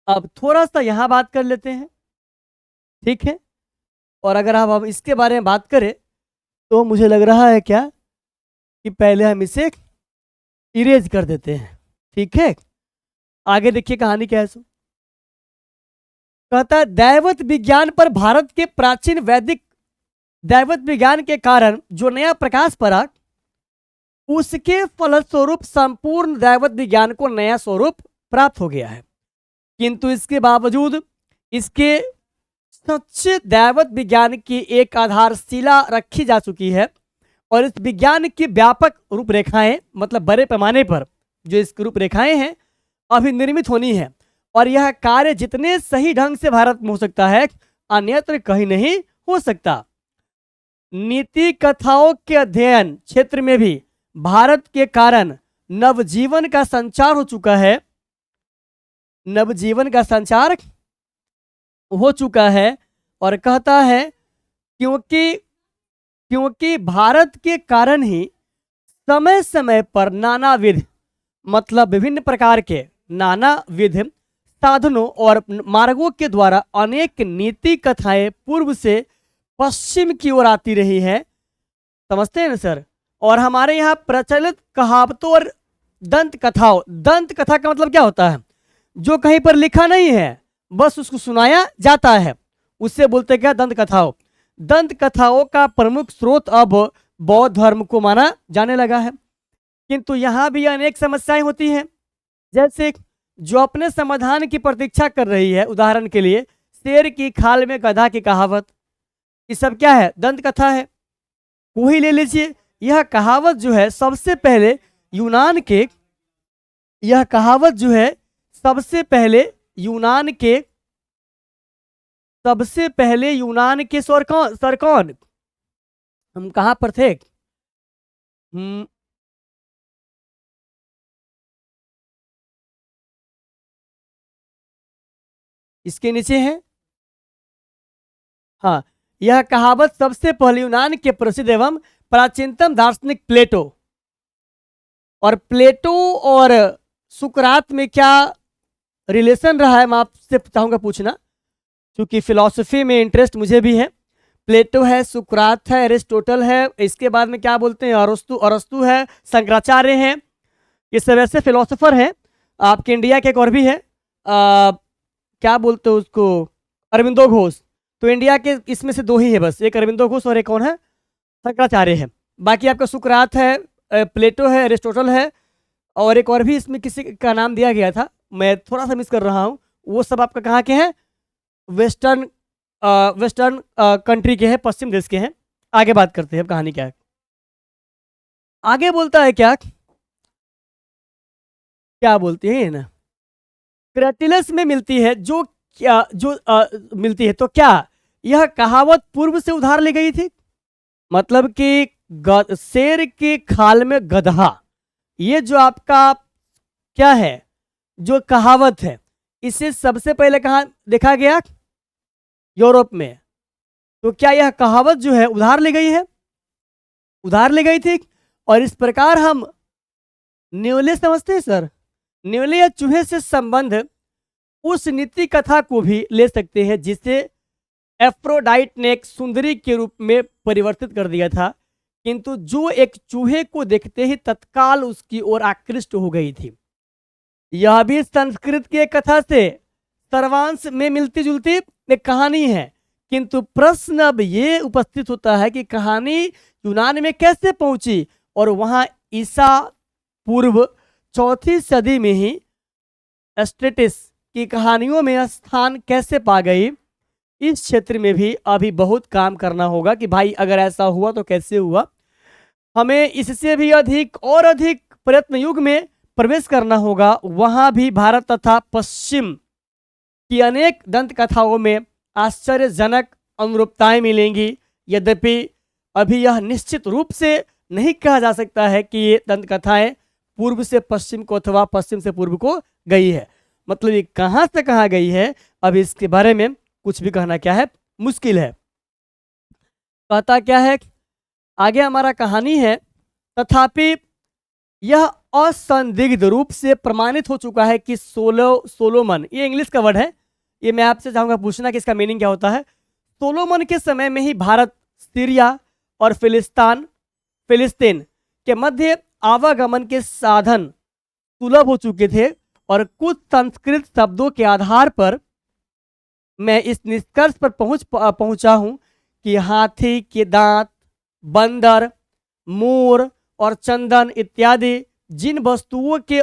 अब थोड़ा सा यहां बात कर लेते हैं, ठीक है। और अगर हम इसके बारे में बात करें तो मुझे लग रहा है क्या कि पहले हम इसे इरेज कर देते हैं, ठीक है। आगे देखिए कहानी क्या है। सो कहता है दैवत विज्ञान पर भारत के प्राचीन वैदिक दैवत विज्ञान के कारण जो नया प्रकाश पड़ा, उसके फलस्वरूप संपूर्ण दैवत विज्ञान को नया स्वरूप प्राप्त हो गया है। किंतु इसके बावजूद इसके सच्चे दैवत विज्ञान की एक आधारशिला रखी जा चुकी है और इस विज्ञान की व्यापक रूपरेखाएं, मतलब बड़े पैमाने पर जो इसकी रूपरेखाएं हैं, अभी निर्मित होनी है। और यह कार्य जितने सही ढंग से भारत में हो सकता है, अन्यत्र कहीं नहीं हो सकता। नीति कथाओं के अध्ययन क्षेत्र में भी भारत के कारण नवजीवन का संचार हो चुका है, नवजीवन का संचार हो चुका है। और कहता है क्योंकि भारत के कारण ही समय समय पर नानाविध, मतलब विभिन्न प्रकार के नानाविध साधनों और मार्गों के द्वारा अनेक नीति कथाएं पूर्व से पश्चिम की ओर आती रही है। समझते हैं ना सर। और हमारे यहाँ प्रचलित कहावतों और दंत कथाओं, दंत कथा का मतलब क्या होता है, जो कहीं पर लिखा नहीं है बस उसको सुनाया जाता है, उससे बोलते क्या, दंत कथाओं। दंत कथाओं का प्रमुख स्रोत अब बौद्ध धर्म को माना जाने लगा है। किंतु यहाँ भी अनेक समस्याएं होती हैं, जैसे जो अपने समाधान की प्रतीक्षा कर रही है। उदाहरण के लिए शेर की खाल में गधा की कहावत, ये सब क्या है, दंत कथा है। वही ले लीजिए, यह कहावत जो है सबसे पहले यूनान के, यह कहावत जो है सबसे पहले यूनान के सर कौन, हम कहाँ पर थे, इसके नीचे है। हाँ, यह कहावत सबसे पहले यूनान के प्रसिद्ध एवं प्राचीनतम दार्शनिक प्लेटो, और प्लेटो और सुकरात में क्या रिलेशन रहा है मैं आपसे चाहूंगा पूछना, क्योंकि फिलॉसफी में इंटरेस्ट मुझे भी है। प्लेटो है, सुकरात है, एरिस्टोटल है, इसके बाद में क्या बोलते हैं, अरस्तु है, शंकराचार्य हैं, ये सब ऐसे फिलोसोफर हैं। आपके इंडिया के एक और भी है, क्या बोलते हो उसको, अरविंदो घोष। तो इंडिया के इसमें से दो ही है बस, एक अरविंदो घोष और एक कौन है, शंकराचार्य है। बाकी आपका सुकरात है, प्लेटो है, एरिस्टोटल है, और एक और भी इसमें किसी का नाम दिया गया था, मैं थोड़ा सा मिस कर रहा हूँ। वो सब आपका कहाँ के हैं, वेस्टर्न कंट्री के हैं, पश्चिम देश के हैं। आगे बात करते हैं, अब कहानी क्या है। आगे बोलता है क्या बोलती है ना, क्रेटिलस में मिलती है मिलती है। तो क्या यह कहावत पूर्व से उधार ली गई थी, मतलब कि शेर की खाल में गधा, ये जो आपका क्या है, जो कहावत है, इसे सबसे पहले कहाँ देखा गया, यूरोप में। तो क्या यह कहावत जो है उधार ली गई है, उधार ली गई थी। और इस प्रकार हम न्यूले समझते हैं सर, न्यूले या चूहे से संबंध उस नीति कथा को भी ले सकते हैं जिसे एफ्रोडाइट ने एक सुंदरी के रूप में परिवर्तित कर दिया था, किंतु जो एक चूहे को देखते ही तत्काल उसकी ओर आकृष्ट हो गई थी। यह भी संस्कृत की एक कथा से सर्वांश में मिलती जुलती एक कहानी है, किंतु प्रश्न अब ये उपस्थित होता है कि कहानी यूनान में कैसे पहुंची और वहां ईसा पूर्व 4वीं सदी में ही स्ट्रेटिस की कहानियों में स्थान कैसे पा गई। इस क्षेत्र में भी अभी बहुत काम करना होगा कि भाई अगर ऐसा हुआ तो कैसे हुआ। हमें इससे भी अधिक और अधिक प्रयत्न युग में प्रवेश करना होगा। वहां भी भारत तथा पश्चिम की अनेक दंत कथाओं में आश्चर्यजनक अनुरूपताएं मिलेंगी। यद्यपि अभी यह निश्चित रूप से नहीं कहा जा सकता है कि ये दंत कथाएं पूर्व से पश्चिम को अथवा पश्चिम से पूर्व को गई है। मतलब ये कहाँ से कहाँ गई है, अभी इसके बारे में कुछ भी कहना क्या है मुश्किल है। कहता क्या है आगे हमारा कहानी है, तथापि यह असंदिग्ध रूप से प्रमाणित हो चुका है कि सोलोमन, ये इंग्लिश का वर्ड है, ये मैं आपसे चाहूंगा पूछना कि इसका मीनिंग क्या होता है। सोलोमन के समय में ही भारत, सीरिया और फिलिस्तीन के मध्य आवागमन के साधन सुलभ हो चुके थे और कुछ संस्कृत शब्दों के आधार पर मैं इस निष्कर्ष पर पहुंचा हूं कि हाथी के दांत, बंदर, मोर और चंदन इत्यादि जिन वस्तुओं के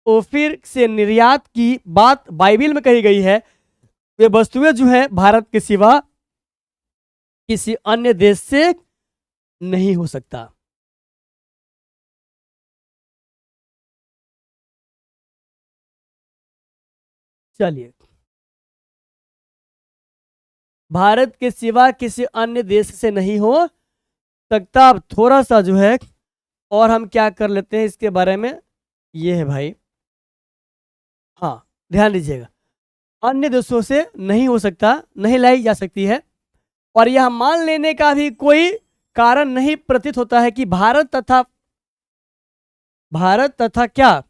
ओफिर से निर्यात की बात बाइबिल में कही गई है, वे वस्तुएं जो है भारत के सिवा किसी अन्य देश से नहीं हो सकता। चलिए, भारत के सिवा किसी अन्य देश से नहीं हो सकता। अब थोड़ा सा जो है और हम क्या कर लेते हैं इसके बारे में, ये है भाई, हाँ ध्यान दीजिएगा, अन्य देशों से नहीं हो सकता, नहीं लाई जा सकती है। और यह मान लेने का भी कोई कारण नहीं प्रतीत होता है कि भारत तथा क्या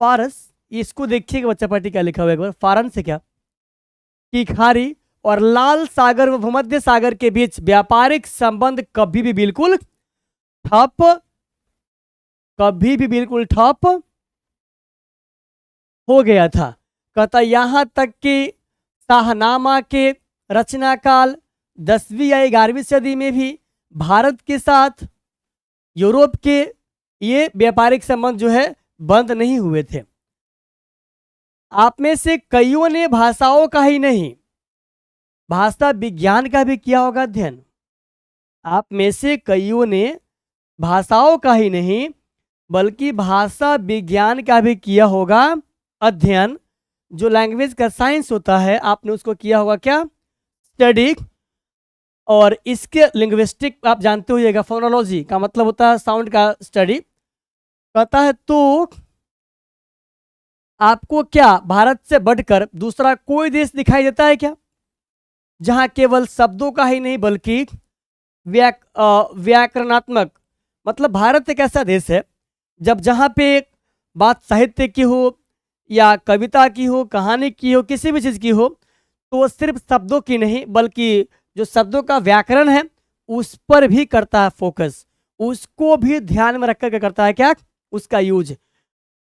फारस, इसको देखिएगा बच्चा पार्टी क्या लिखा हुआ है एक बार, फारन से क्या की खाड़ी और लाल सागर व भूमध्य सागर के बीच व्यापारिक संबंध कभी भी बिल्कुल ठप हो गया था। कहता यहां तक कि शाहनामा के रचना काल 10वीं या 11वीं सदी में भी भारत के साथ यूरोप के ये व्यापारिक संबंध जो है बंद नहीं हुए थे। आप में से कईयों ने भाषाओं का ही नहीं, भाषा विज्ञान का भी किया होगा अध्ययन। आप में से कईयों ने भाषाओं का ही नहीं बल्कि भाषा विज्ञान का भी किया होगा अध्ययन। जो लैंग्वेज का साइंस होता है आपने उसको किया होगा क्या, स्टडी। और इसके लिंग्विस्टिक आप जानते होइएगा, फोनोलॉजी का मतलब होता है साउंड का स्टडी। कहता है तो आपको क्या भारत से बढ़कर दूसरा कोई देश दिखाई देता है क्या जहां केवल शब्दों का ही नहीं बल्कि व्याकरणात्मक, मतलब भारत एक ऐसा देश है जब जहां पे बात साहित्य की हो या कविता की हो, कहानी की हो, किसी भी चीज़ की हो, तो सिर्फ शब्दों की नहीं बल्कि जो शब्दों का व्याकरण है उस पर भी करता है फोकस, उसको भी ध्यान में रखकर करता है क्या, उसका यूज।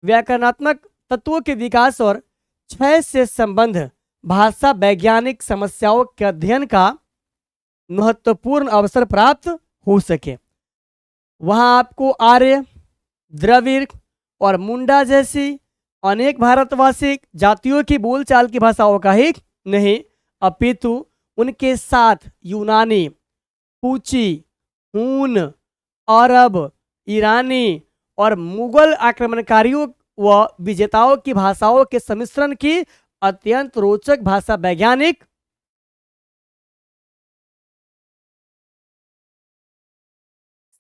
व्याकरणात्मक तत्वों के विकास और क्षय से संबंध भाषा वैज्ञानिक समस्याओं के अध्ययन का महत्वपूर्ण अवसर प्राप्त हो सके। वहां आपको आर्य, द्रविड़ और मुंडा जैसी अनेक भारतवासी जातियों की बोलचाल की भाषाओं का ही नहीं अपितु उनके साथ यूनानी, कूची, हून, अरब, ईरानी और मुगल आक्रमणकारियों व विजेताओं की भाषाओं के सम्मिश्रण की अत्यंत रोचक भाषा वैज्ञानिक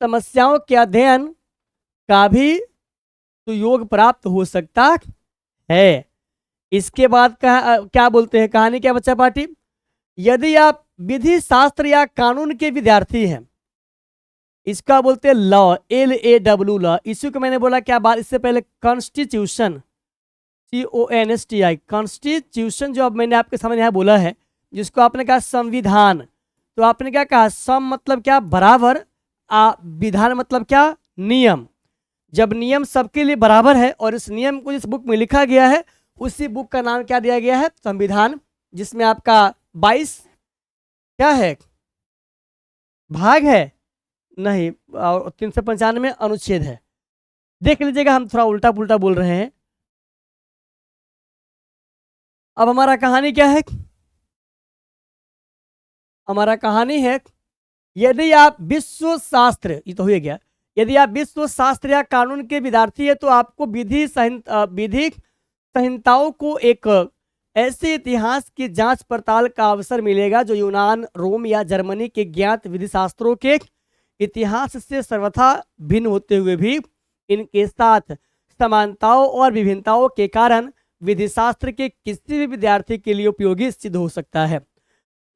समस्याओं के अध्ययन का भी सुयोग प्राप्त हो सकता है। इसके बाद क्या बोलते हैं, कहानी क्या बच्चा पार्टी, यदि आप विधि शास्त्र या कानून के विद्यार्थी हैं, इसका बोलते हैं लॉ, LAW लॉ। इसी को मैंने बोला क्या बात इससे पहले, कॉन्स्टिट्यूशन, CONSTI, कॉन्स्टिट्यूशन जो अब मैंने आपके सामने यहाँ बोला है, जिसको आपने कहा संविधान, तो आपने क्या कहा, सम मतलब क्या बराबर, विधान मतलब क्या नियम। जब नियम सबके लिए बराबर है और इस नियम को जिस बुक में लिखा गया है उसी बुक का नाम क्या दिया गया है, संविधान, जिसमें आपका 22 क्या है भाग है, नहीं, और 395 अनुच्छेद है। देख लीजिएगा, हम थोड़ा उल्टा पुल्टा बोल रहे हैं। अब हमारा कहानी क्या है? हमारा कहानी है, यदि आप विश्व शास्त्र, ये तो हो गया, यदि आप विश्व शास्त्र या कानून के विद्यार्थी है तो आपको विधि संहिताओं को एक ऐसे इतिहास की जांच पड़ताल का अवसर मिलेगा जो यूनान, रोम या जर्मनी के ज्ञात विधि शास्त्रों के इतिहास से सर्वथा भिन्न होते हुए भी इनके साथ समानताओं और विभिन्नताओं के कारण विधि शास्त्र के किसी भी विद्यार्थी के लिए उपयोगी सिद्ध हो सकता है।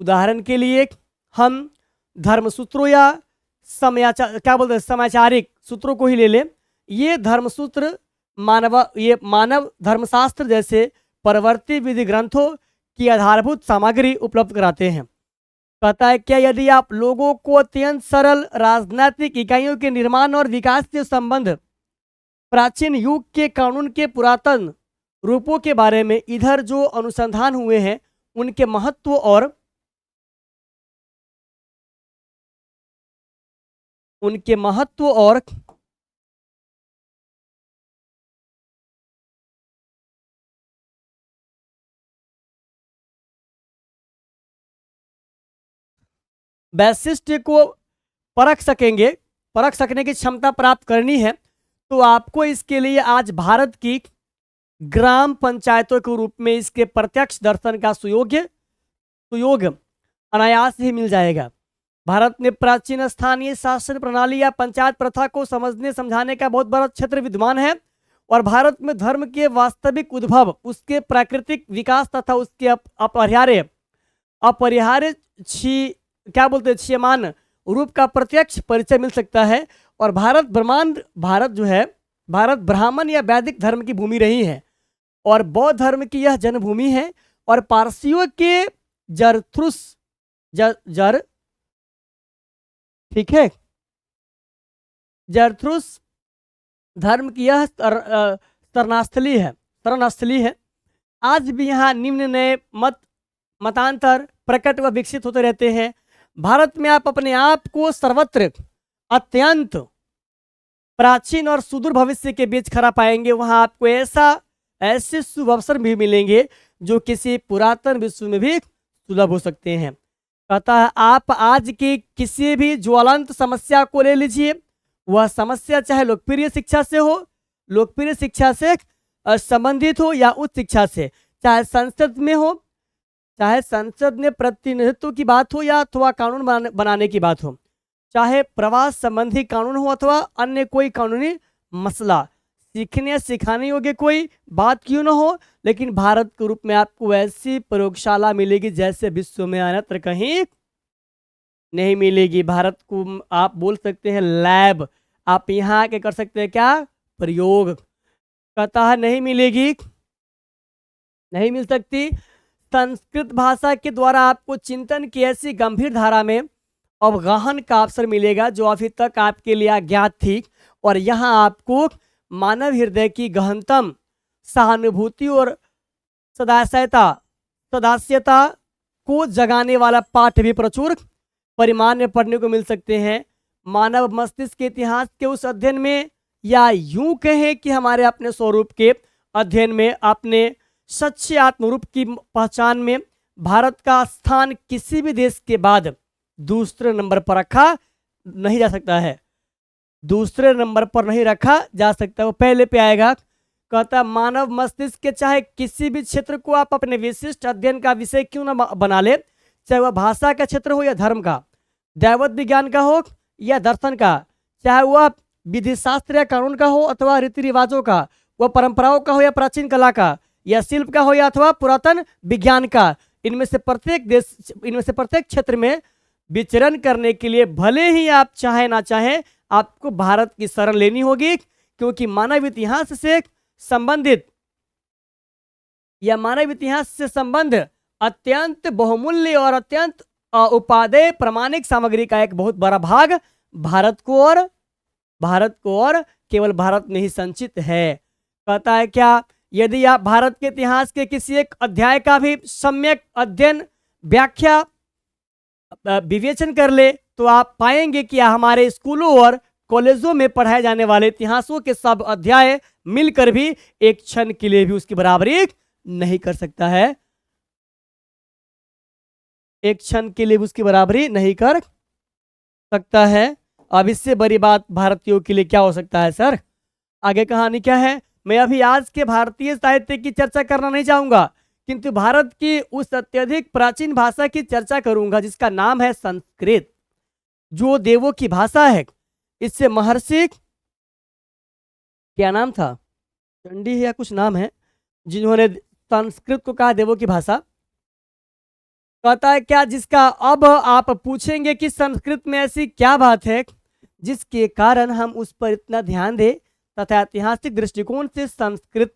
उदाहरण के लिए हम धर्मसूत्रों या समाचारिक सूत्रों को ही ले लें। ये धर्मसूत्र मानव धर्मशास्त्र जैसे परवर्ती विधि ग्रंथों की आधारभूत सामग्री उपलब्ध कराते हैं। कहता है क्या, यदि आप लोगों को अत्यंत सरल राजनीतिक इकाइयों के निर्माण और विकास से संबंध प्राचीन युग के कानून के पुरातन रूपों के बारे में इधर जो अनुसंधान हुए हैं उनके महत्व और वैशिष्ट्य को परख सकने की क्षमता प्राप्त करनी है तो आपको इसके लिए आज भारत की ग्राम पंचायतों के रूप में इसके प्रत्यक्ष दर्शन का सुयोग अनायास ही मिल जाएगा। भारत में प्राचीन स्थानीय शासन प्रणाली या पंचायत प्रथा को समझने समझाने का बहुत बड़ा क्षेत्र विद्यमान है और भारत में धर्म के वास्तविक उद्भव, उसके प्राकृतिक विकास तथा उसके अपरिहार्य क्षीयमान रूप का प्रत्यक्ष परिचय मिल सकता है। और भारत ब्राह्मण या वैदिक धर्म की भूमि रही है और बौद्ध धर्म की यह जन्मभूमि है और पारसियों के जरथ्रुस धर्म की यह शरणस्थली है। आज भी यहाँ निम्न नए मतांतर प्रकट व विकसित होते रहते हैं। भारत में आप अपने आप को सर्वत्र अत्यंत प्राचीन और सुदूर भविष्य के बीच खड़ा पाएंगे। वहां आपको ऐसे शुभ अवसर भी मिलेंगे जो किसी पुरातन विश्व में भी सुलभ हो सकते हैं। कहता है आप आज की किसी भी ज्वलंत समस्या को ले लीजिए, वह समस्या चाहे लोकप्रिय शिक्षा से संबंधित हो या उच्च शिक्षा से, चाहे संसद में हो, चाहे संसद में प्रतिनिधित्व की बात हो या अथवा कानून बनाने की बात हो, चाहे प्रवास संबंधी कानून हो अथवा अन्य कोई कानूनी मसला, सीखने या सिखाने योग्य कोई बात क्यों न हो, लेकिन भारत के रूप में आपको ऐसी प्रयोगशाला मिलेगी जैसे विश्व में अन्यत्र कहीं नहीं मिलेगी। भारत को आप बोल सकते हैं लैब, आप यहाँ आके कर सकते हैं क्या, प्रयोग। कहता है नहीं मिल सकती। संस्कृत भाषा के द्वारा आपको चिंतन की ऐसी गंभीर धारा में अवगाहन का अवसर मिलेगा जो अभी तक आपके लिए अज्ञात थी और यहाँ आपको मानव हृदय की गहनतम सहानुभूति और सदास्यता को जगाने वाला पाठ भी प्रचुर परिमाण में पढ़ने को मिल सकते हैं। मानव मस्तिष्क के इतिहास के उस अध्ययन में, या यूं कहें कि हमारे अपने स्वरूप के अध्ययन में, अपने सच्चे आत्मरूप की पहचान में भारत का स्थान किसी भी देश के बाद दूसरे नंबर पर रखा नहीं जा सकता है। वो पहले पे आएगा। कहता मानव मस्तिष्क के चाहे किसी भी क्षेत्र को आप अपने विशिष्ट अध्ययन का विषय क्यों न बना ले, चाहे वह भाषा का क्षेत्र हो या धर्म का, दैवत विज्ञान का हो या दर्शन का, चाहे वह विधि शास्त्र या कानून का हो अथवा रीति रिवाजों का, वह परंपराओं का हो या प्राचीन कला का, या शिल्प का हो या अथवा पुरातन विज्ञान का, इनमें से प्रत्येक क्षेत्र में विचरण करने के लिए भले ही आप चाहे ना चाहे आपको भारत की शरण लेनी होगी, क्योंकि मानव इतिहास से संबंध अत्यंत बहुमूल्य और अत्यंत उपादेय प्रामाणिक सामग्री का एक बहुत बड़ा भाग भारत को और केवल भारत में ही संचित है। कहता है क्या, यदि आप भारत के इतिहास के किसी एक अध्याय का भी सम्यक अध्ययन, व्याख्या, विवेचन कर ले तो आप पाएंगे कि हमारे स्कूलों और कॉलेजों में पढ़ाए जाने वाले इतिहासों के सब अध्याय मिलकर भी एक क्षण के लिए भी उसकी बराबरी नहीं कर सकता है। एक क्षण के लिए भी उसकी बराबरी नहीं कर सकता है। अब इससे बड़ी बात भारतीयों के लिए क्या हो सकता है सर? आगे कहानी क्या है? मैं अभी आज के भारतीय साहित्य की चर्चा करना नहीं चाहूंगा, किंतु भारत की उस अत्यधिक प्राचीन भाषा की चर्चा करूंगा जिसका नाम है संस्कृत, जो देवों की भाषा है। इससे महर्षि, क्या नाम था, चंडी या कुछ नाम है, जिन्होंने संस्कृत को कहा देवों की भाषा। कहता है क्या, जिसका अब आप पूछेंगे कि संस्कृत में ऐसी क्या बात है जिसके कारण हम उस पर इतना ध्यान दें, तथा ऐतिहासिक दृष्टिकोण से संस्कृत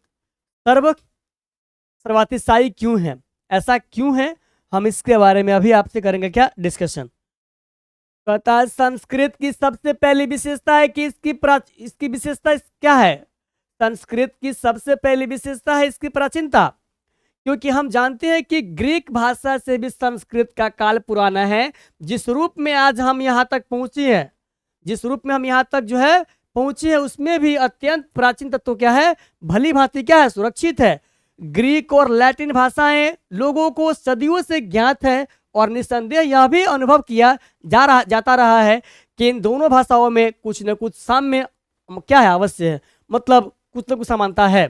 सर्वातिशायी क्यों है, ऐसा क्यों है, हम इसके बारे में अभी आपसे करेंगे क्या डिस्कशन। कहता है संस्कृत की सबसे पहली विशेषता है कि इसकी विशेषता क्या है? संस्कृत की सबसे पहली विशेषता है इसकी प्राचीनता, क्योंकि हम जानते हैं कि ग्रीक भाषा से भी संस्कृत का काल पुराना है। जिस रूप में आज हम यहाँ तक पहुंचे हैं, जिस रूप में हम यहाँ तक जो है पहुंचे हैं, उसमें भी अत्यंत प्राचीन तत्व क्या है, भली भांति क्या है, सुरक्षित है। ग्रीक और लैटिन भाषाएं लोगों को सदियों से ज्ञात है और निस्संदेह यह भी अनुभव किया जाता रहा है कि इन दोनों भाषाओं में कुछ न कुछ साम्य क्या है, अवश्य है, मतलब कुछ न कुछ समानता है।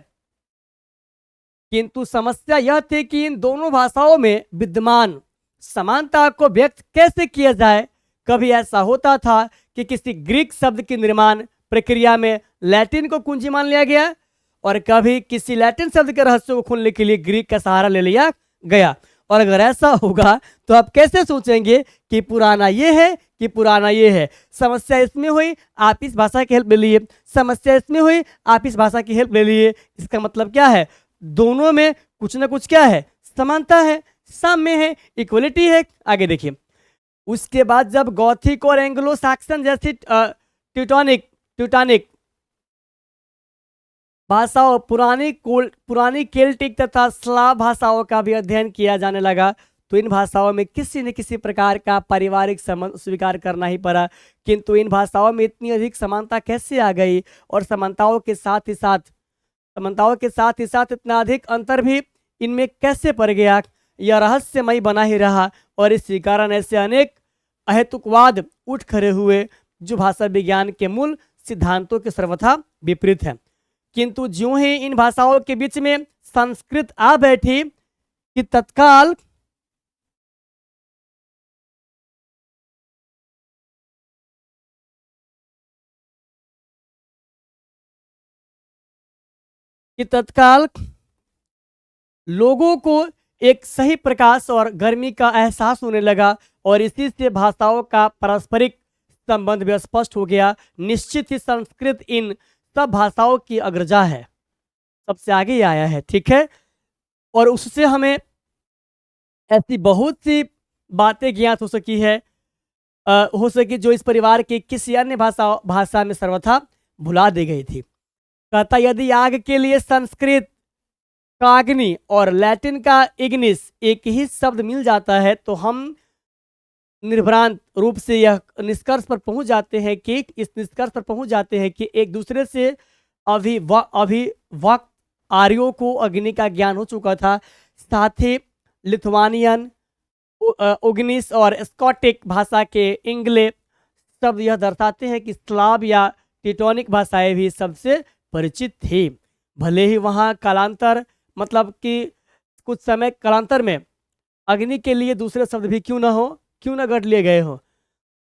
किंतु समस्या यह थी कि इन दोनों भाषाओं में विद्यमान समानता को व्यक्त कैसे किया जाए। कभी ऐसा होता था कि किसी ग्रीक शब्द की निर्माण प्रक्रिया में लैटिन को कुंजी मान लिया गया, और कभी किसी लैटिन शब्द के रहस्य को खोलने के लिए ग्रीक का सहारा ले लिया गया। और अगर ऐसा होगा तो आप कैसे सोचेंगे कि पुराना ये है कि पुराना ये है। समस्या इसमें हुई, आप इस भाषा की हेल्प ले लिए, समस्या इसमें हुई, आप इस भाषा की हेल्प ले लिए। इसका मतलब क्या है, दोनों में कुछ ना कुछ क्या है, समानता है, साम्य है, इक्वलिटी है। आगे देखिए, उसके बाद जब गॉथिक और एंग्लो सैक्सन जैसी ट्यूटानिक भाषाओं, पुरानी केल्टिक तथा स्लाव भाषाओं का भी अध्ययन किया जाने लगा, तो इन भाषाओं में किसी न किसी प्रकार का पारिवारिक संबंध स्वीकार करना ही पड़ा। किंतु इन भाषाओं में इतनी अधिक समानता कैसे आ गई, और समानताओं के साथ ही साथ इतना अधिक अंतर भी इनमें कैसे पड़ गया, यह रहस्यमय बना ही रहा। और इसी कारण ऐसे अनेक अहेतुकवाद उठ खड़े हुए जो भाषा विज्ञान के मूल सिद्धांतों के सर्वथा विपरीत है। किंतु ज्यों ही इन भाषाओं के बीच में संस्कृत आ बैठी कि तत्काल लोगों को एक सही प्रकाश और गर्मी का एहसास होने लगा, और इसी से भाषाओं का पारस्परिक संबंध भी स्पष्ट हो गया। निश्चित ही संस्कृत इन सब भाषाओं की अग्रजा है, सबसे आगे ही आया है, ठीक है। और उससे हमें ऐसी बहुत सी बातें ज्ञात हो सकी जो इस परिवार की किसी अन्य भाषा में सर्वथा भुला दी गई थी। कहता, यदि आग के लिए संस्कृत का अग्नि और लैटिन का इग्निस एक ही शब्द मिल जाता है, तो हम निर्भ्रांत रूप से इस निष्कर्ष पर पहुंच जाते हैं कि एक दूसरे से अभिव्यक्त आर्यों को अग्नि का ज्ञान हो चुका था। साथ ही लिथुआनियन, उग्निस और स्कॉटिक भाषा के इंग्ले शब्द यह दर्शाते हैं कि स्लाव या टिटोनिक भाषाएं भी सबसे परिचित थी। भले ही वहाँ कालांतर, मतलब कि कुछ समय कालांतर में अग्नि के लिए दूसरे शब्द भी क्यों न गढ़ लिए गए हो,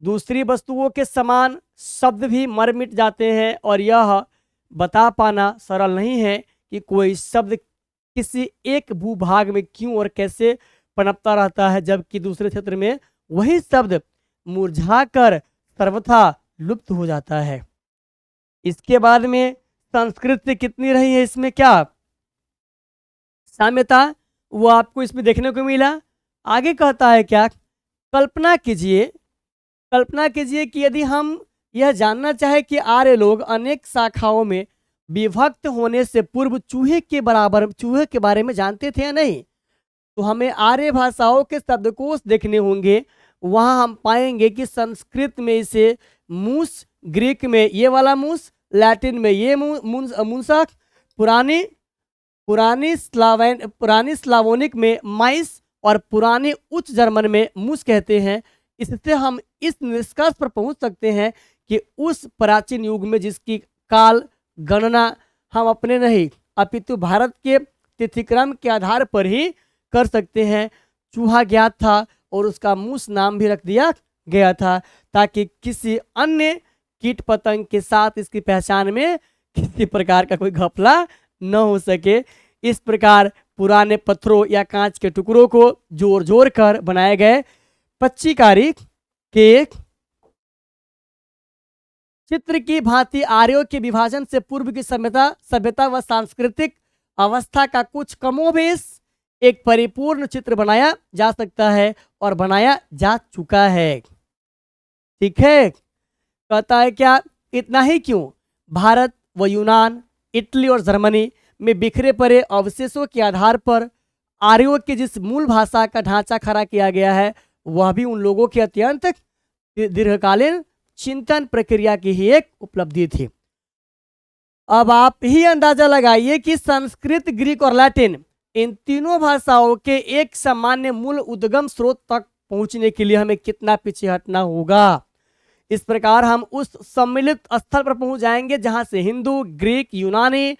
दूसरी वस्तुओं के समान शब्द भी मर मिट जाते हैं, और यह बता पाना सरल नहीं है कि कोई शब्द किसी एक भूभाग में क्यों और कैसे पनपता रहता है, जबकि दूसरे क्षेत्र में वही शब्द मुरझाकर सर्वथा लुप्त हो जाता है। इसके बाद में संस्कृत से कितनी रही है इसमें क्या साम्यता, वो आपको इसमें देखने को मिला। आगे कहता है क्या, कल्पना कीजिए कि यदि हम यह जानना चाहे कि आर्य लोग अनेक शाखाओं में विभक्त होने से पूर्व चूहे के बारे में जानते थे या नहीं, तो हमें आर्य भाषाओं के शब्दकोश देखने होंगे। वहाँ हम पाएंगे कि संस्कृत में इसे मूस, ग्रीक में ये वाला मूस, लैटिन में ये मुंसक, पुरानी स्लावोनिक में माइस और पुराने उच्च जर्मन में मुस कहते हैं। इससे हम इस निष्कर्ष पर पहुंच सकते हैं कि उस प्राचीन युग में जिसकी काल गणना हम अपने नहीं अपितु भारत के तिथिक्रम के आधार पर ही कर सकते हैं, चूहा ज्ञात था और उसका मूस नाम भी रख दिया गया था ताकि किसी अन्य कीट पतंग के साथ इसकी पहचान में किसी प्रकार का कोई घपला न हो सके। इस प्रकार पुराने पत्थरों या कांच के टुकड़ों को जोड़ जोड़ कर बनाए गए पच्चीकारी के चित्र की भांति आर्यों के विभाजन से पूर्व की सभ्यता व सांस्कृतिक अवस्था का कुछ कमोबेश एक परिपूर्ण चित्र बनाया जा सकता है और बनाया जा चुका है। ठीक है, कहता है क्या इतना ही क्यों, भारत व यूनान, इटली और जर्मनी में बिखरे पड़े अवशेषों के आधार पर आर्यों की जिस मूल भाषा का ढांचा खड़ा किया गया है वह भी उन लोगों की अत्यंत दीर्घकालीन चिंतन प्रक्रिया की ही एक उपलब्धि थी। अब आप ही अंदाजा लगाइए कि संस्कृत, ग्रीक और लैटिन इन तीनों भाषाओं के एक सामान्य मूल उद्गम स्रोत तक पहुंचने के लिए हमें कितना पीछे हटना होगा। इस प्रकार हम उस सम्मिलित स्थल पर पहुंच जाएंगे जहां से हिंदू, ग्रीक, यूनानी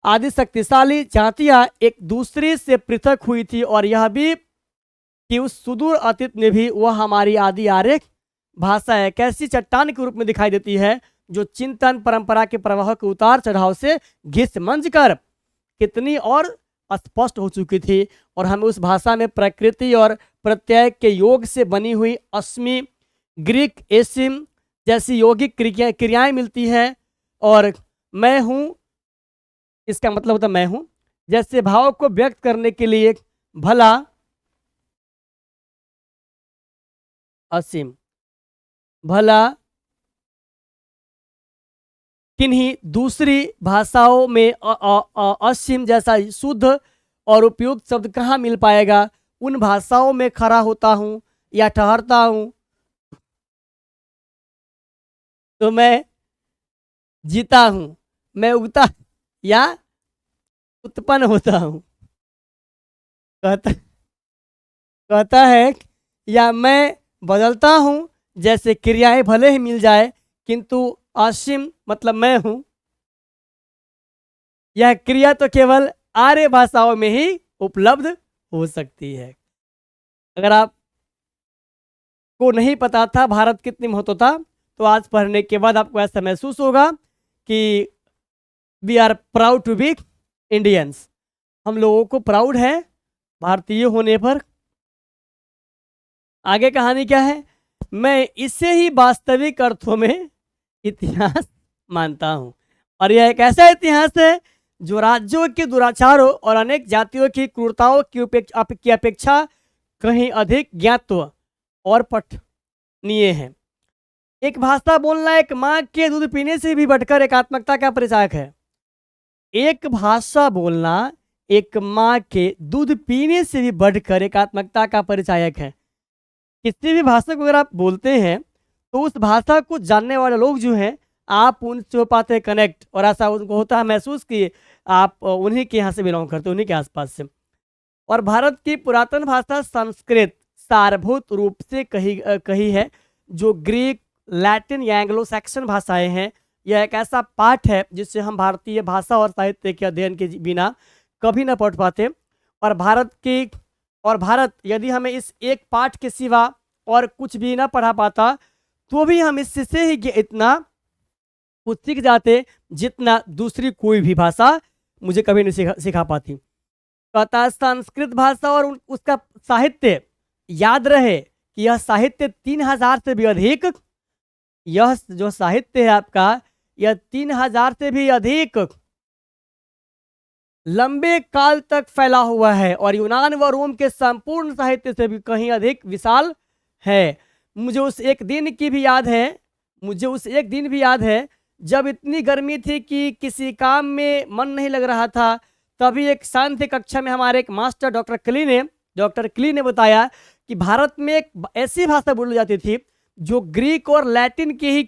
आदि शक्तिशाली जातियां एक दूसरे से पृथक हुई थी और यह भी कि उस सुदूर अतीत में भी वह हमारी आदि आर्य भाषा है कैसी चट्टान के रूप में दिखाई देती है जो चिंतन परंपरा के प्रवाह के उतार चढ़ाव से घिस मंज कर कितनी और स्पष्ट हो चुकी थी और हमें उस भाषा में प्रकृति और प्रत्यय के योग से बनी हुई अस्मि, ग्रीक एसिम जैसी यौगिक क्रियाएं मिलती हैं और मैं हूँ, इसका मतलब होता मैं हूँ जैसे भाव को व्यक्त करने के लिए भला, असीम, भला किन्हीं दूसरी भाषाओं में असीम जैसा शुद्ध और उपयुक्त शब्द कहाँ मिल पाएगा। उन भाषाओं में खड़ा होता हूँ या ठहरता हूँ तो मैं जीता हूँ, मैं उगता या उत्पन्न होता हूँ। कहता है या मैं बदलता हूँ जैसे क्रियाएं भले ही मिल जाए किंतु असीम मतलब मैं हूं, यह क्रिया तो केवल आर्य भाषाओं में ही उपलब्ध हो सकती है। अगर आप को नहीं पता था भारत कितनी महत्व था तो आज पढ़ने के बाद आपको ऐसा महसूस होगा कि we are proud to be Indians, हम लोगों को प्राउड है भारतीय होने पर। आगे कहानी क्या है, मैं इसे ही वास्तविक अर्थों में इतिहास मानता हूं और यह एक ऐसा इतिहास है जो राज्यों के दुराचारों और अनेक जातियों की क्रूरताओं की अपेक्षा कहीं अधिक ज्ञातव्य और पठनीय है। एक भाषा बोलना एक माँ के दूध पीने से भी बढ़कर एकात्मकता का परिचायक है। एक भाषा बोलना एक माँ के दूध पीने से भी बढ़कर एकात्मकता का परिचायक है। किसी भी भाषा को अगर आप बोलते हैं तो उस भाषा को जानने वाले लोग जो हैं आप उनसे हो पाते हैं कनेक्ट और ऐसा उनको होता है महसूस कि आप उन्हीं के यहाँ से बिलोंग करते हैं, उन्हीं के आसपास से। और भारत की पुरातन भाषा संस्कृत सारभूत रूप से कही है जो ग्रीक, लैटिन या एंग्लो सैक्सन भाषाएं हैं। यह एक ऐसा पाठ है जिससे हम भारतीय भाषा और साहित्य के अध्ययन के बिना कभी न पढ़ पाते। और भारत यदि हमें इस एक पाठ के सिवा और कुछ भी ना पढ़ा पाता तो भी हम इससे ही इतना कुछ सीख जाते जितना दूसरी कोई भी भाषा मुझे कभी नहीं सिखा पाती। कहता संस्कृत भाषा और उसका साहित्य, याद रहे कि यह साहित्य 3000 से भी अधिक, यह जो साहित्य है आपका यह 3000 से भी अधिक लंबे काल तक फैला हुआ है और यूनान व रोम के संपूर्ण साहित्य से भी कहीं अधिक विशाल है। मुझे उस एक दिन भी याद है जब इतनी गर्मी थी कि किसी काम में मन नहीं लग रहा था, तभी एक शांति कक्षा में हमारे एक मास्टर डॉक्टर क्ली ने बताया कि भारत में एक ऐसी भाषा बोली जाती थी जो ग्रीक और लैटिन के ही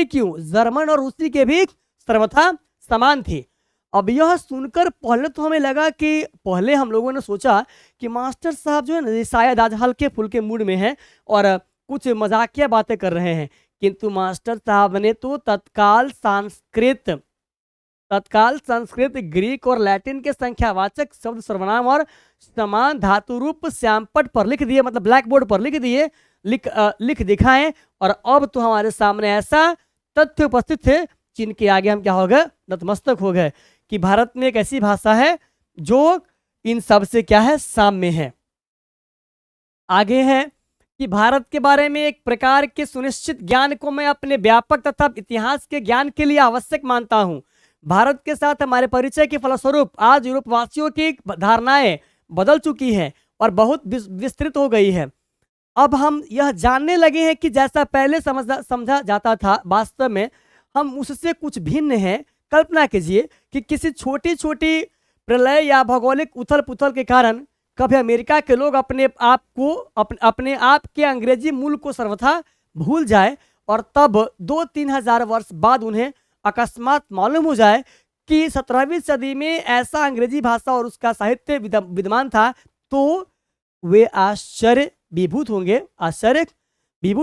क्यों जर्मन और रूसी के भी सर्वथा समान थी। अब यह सुनकर पहले तो हमें लगा कि पहले हम लोगों ने सोचा कि मास्टर साहब जो है ना, ये शायद आज हल्के फुल्के मूड में हैं और कुछ मजाकिया बातें कर रहे हैं। किंतु मास्टर साहब ने तो तत्काल संस्कृत, ग्रीक और लैटिन के संख्यावाचक शब्द, सर्वनाम और समान धातु रूप श्यामपट पर लिख दिए, मतलब ब्लैक बोर्ड पर लिख दिए, लिख दिखाएं। और अब तो हमारे सामने ऐसा तथ्य उपस्थित थे जिनके आगे हम क्या हो गए, नतमस्तक हो गए, कि भारत में एक ऐसी भाषा है जो इन सब से क्या है, साम्य है। आगे है कि भारत के बारे में एक प्रकार के सुनिश्चित ज्ञान को मैं अपने व्यापक तथा इतिहास के ज्ञान के लिए आवश्यक मानता हूं। भारत के साथ हमारे परिचय के फलस्वरूप आज यूरोप वासियों की धारणाएं बदल चुकी हैं और बहुत विस्तृत हो गई है। अब हम यह जानने लगे हैं कि जैसा पहले समझा जाता था, वास्तव में हम उससे कुछ भिन्न हैं। कल्पना कीजिए कि किसी छोटी छोटी प्रलय या भौगोलिक उथल पुथल के कारण कभी अमेरिका के लोग अपने आप के अंग्रेजी मूल को सर्वथा भूल जाए और तब 2-3 हजार वर्ष बाद उन्हें अकस्मात मालूम हो जाए कि 17वीं सदी में ऐसा अंग्रेजी भाषा और उसका साहित्य विद्यमान था, तो वे आश्चर्य विभूत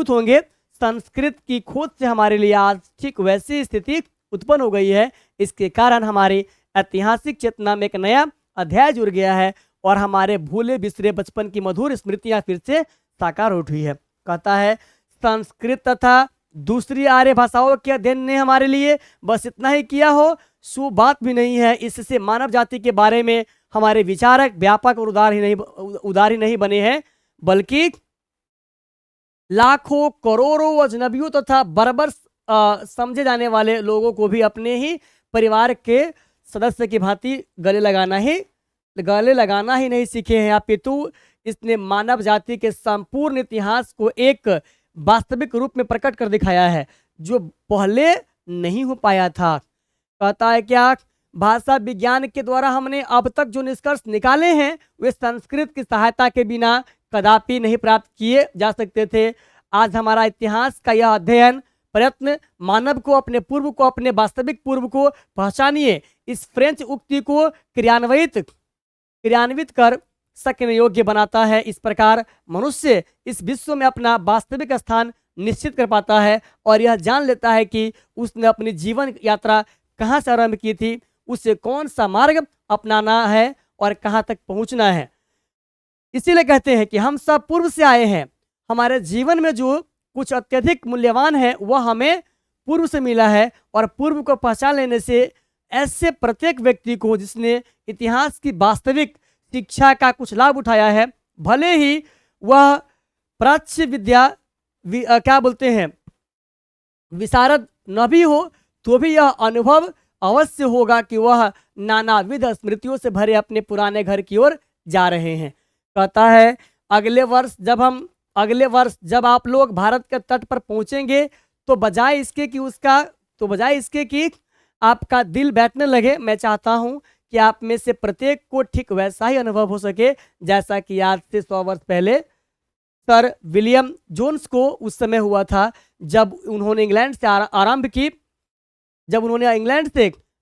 होंगे। संस्कृत की खोज से हमारे लिए आज ठीक वैसी स्थिति उत्पन्न हो गई है। इसके कारण हमारी ऐतिहासिक चेतना में एक नया अध्याय जुड़ गया है और हमारे भूले बिसरे बचपन की मधुर स्मृतियां फिर से साकार उठी है। कहता है, संस्कृत तथा दूसरी आर्य भाषाओं के अध्ययन ने हमारे लिए बस इतना ही किया हो, सो बात भी नहीं है। इससे मानव जाति के बारे में हमारे विचारक व्यापक और उदार ही नहीं बने हैं, बल्कि लाखों करोड़ों अजनबियों तथा बर्बर समझे जाने वाले लोगों को भी अपने ही परिवार के सदस्य की भांति गले लगाना ही नहीं सीखे हैं। अपितु इसने मानव जाति के संपूर्ण इतिहास को एक वास्तविक रूप में प्रकट कर दिखाया है जो पहले नहीं हो पाया था। कहता है क्या, भाषा विज्ञान के द्वारा हमने अब तक जो निष्कर्ष निकाले हैं वे संस्कृत की सहायता के बिना कदापि नहीं प्राप्त किए जा सकते थे। आज हमारा इतिहास का यह अध्ययन प्रयत्न मानव को अपने पूर्व को, अपने वास्तविक पूर्व को पहचानिए, इस फ्रेंच उक्ति को क्रियान्वित कर सकने योग्य बनाता है। इस प्रकार मनुष्य इस विश्व में अपना वास्तविक स्थान निश्चित कर पाता है और यह जान लेता है कि उसने अपनी जीवन यात्रा कहाँ से आरंभ की थी, उसे कौन सा मार्ग अपनाना है और कहाँ तक पहुँचना है। इसीलिए कहते हैं कि हम सब पूर्व से आए हैं। हमारे जीवन में जो कुछ अत्यधिक मूल्यवान है वह हमें पूर्व से मिला है और पूर्व को पहचान लेने से ऐसे प्रत्येक व्यक्ति को जिसने इतिहास की वास्तविक शिक्षा का कुछ लाभ उठाया है, भले ही वह प्राच्य विद्या विशारद न भी हो, तो भी यह अनुभव अवश्य होगा कि वह नानाविध स्मृतियों से भरे अपने पुराने घर की ओर जा रहे हैं। कहता है, अगले वर्ष जब आप लोग भारत के तट पर पहुंचेंगे तो बजाय इसके कि आपका दिल बैठने लगे, मैं चाहता हूं कि आप में से प्रत्येक को ठीक वैसा ही अनुभव हो सके जैसा कि आज से 100 वर्ष पहले सर विलियम जोन्स को उस समय हुआ था, जब उन्होंने इंग्लैंड से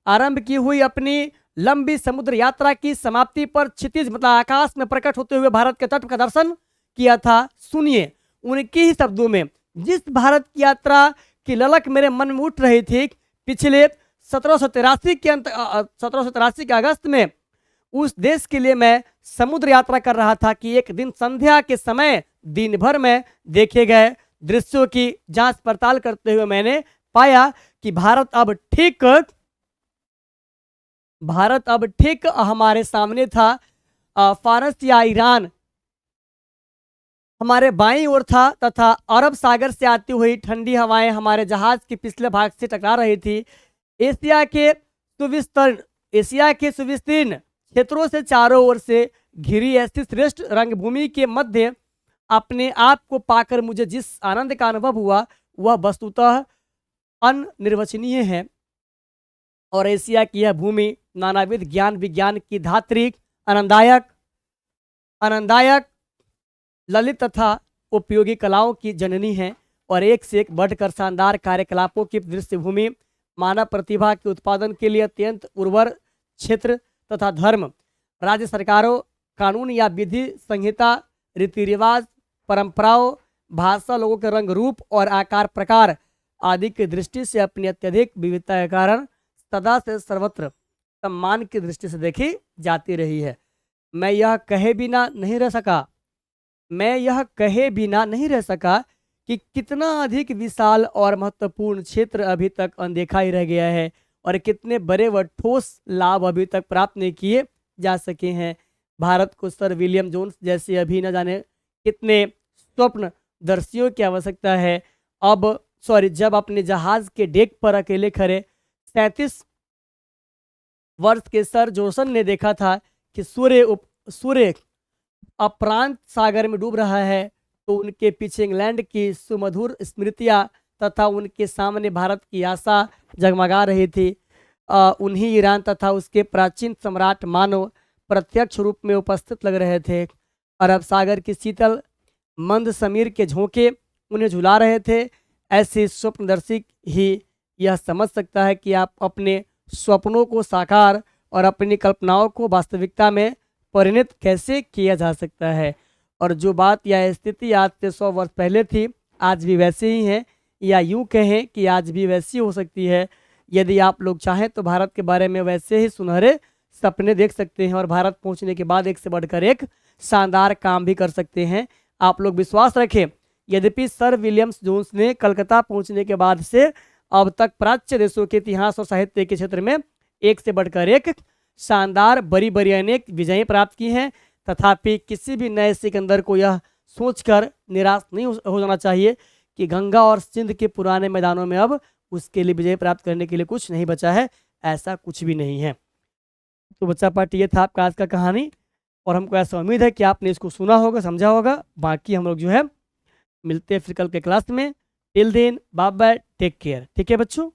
आरंभ की हुई अपनी लंबी समुद्र यात्रा की समाप्ति पर क्षितिज मतलब आकाश में प्रकट होते हुए भारत के तट का दर्शन किया था। सुनिए उनके ही शब्दों में, जिस भारत की यात्रा की ललक मेरे मन में उठ रही थी पिछले 1783 के अगस्त में, उस देश के लिए मैं समुद्र यात्रा कर रहा था कि एक दिन संध्या के समय दिन भर में देखे गए दृश्यों की जांच पड़ताल करते हुए मैंने पाया कि भारत अब ठीक हमारे सामने था। फारस या ईरान हमारे बाईं ओर था तथा अरब सागर से आती हुई ठंडी हवाएं हमारे जहाज के पिछले भाग से टकरा रही थी। एशिया के सुविस्तीर्ण क्षेत्रों से चारों ओर से घिरी ऐसी श्रेष्ठ रंगभूमि के मध्य अपने आप को पाकर मुझे जिस आनंद का अनुभव हुआ वह वस्तुतः अनिर्वचनीय है। और एशिया की यह भूमि नानाविध ज्ञान विज्ञान की धात्री, आनंदायक ललित तथा उपयोगी कलाओं की जननी है और एक से एक बढ़कर शानदार कार्यकलापों की दृश्य भूमि, मानव प्रतिभा के उत्पादन के लिए अत्यंत उर्वर क्षेत्र तथा धर्म, राज्य सरकारों, कानून या विधि संहिता, रीति रिवाज, परंपराओं, भाषा, लोगों के रंग रूप और आकार प्रकार आदि की दृष्टि से अपनी अत्यधिक विविधता के कारण सदा से सर्वत्र सम्मान की दृष्टि से देखी जाती रही है। मैं यह कहे बिना नहीं रह सका कि कितना अधिक विशाल और महत्वपूर्ण क्षेत्र अभी तक अनदेखा ही रह गया है और कितने बड़े व ठोस लाभ अभी तक प्राप्त नहीं किए जा सके हैं। भारत को सर विलियम जोन्स जैसे अभी न जाने कितने स्वप्नदर्शियों की आवश्यकता है। जब अपने जहाज के डेक पर अकेले खड़े 37 वर्ष के सर जोसन ने देखा था कि सूर्य अप्रांत सागर में डूब रहा है, तो उनके पीछे इंग्लैंड की सुमधुर स्मृतियाँ तथा उनके सामने भारत की आशा जगमगा रही थी। उन्हीं ईरान तथा उसके प्राचीन सम्राट मानव प्रत्यक्ष रूप में उपस्थित लग रहे थे। अरब सागर की शीतल मंद समीर के झोंके उन्हें झुला रहे थे। ऐसी स्वप्नदर्शी ही यह समझ सकता है कि आप अपने स्वप्नों को साकार और अपनी कल्पनाओं को वास्तविकता में परिणत कैसे किया जा सकता है। और जो बात या स्थिति आज से 100 वर्ष पहले थी आज भी वैसे ही है, या यूं कहें कि आज भी वैसी हो सकती है। यदि आप लोग चाहें तो भारत के बारे में वैसे ही सुनहरे सपने देख सकते हैं और भारत पहुंचने के बाद एक से बढ़कर एक शानदार काम भी कर सकते हैं। आप लोग विश्वास रखें, यद्यपि सर विलियम्स जोन्स ने कलकत्ता पहुंचने के बाद से अब तक प्राच्य देशों के इतिहास और साहित्य के क्षेत्र में एक से बढ़कर एक शानदार बड़ी बड़ी अनेक विजयें प्राप्त की हैं, तथापि किसी भी नए सिकंदर को यह सोचकर निराश नहीं हो जाना चाहिए कि गंगा और सिंध के पुराने मैदानों में अब उसके लिए विजय प्राप्त करने के लिए कुछ नहीं बचा है। ऐसा कुछ भी नहीं है। तो बच्चा पार्टी ये था आपका आज का कहानी, और हमको ऐसा उम्मीद है कि आपने इसको सुना होगा, समझा होगा। बाकी हम लोग जो है मिलते हैं फिर कल के क्लास में। Till then bye bye, take care. ठीक है बच्चों।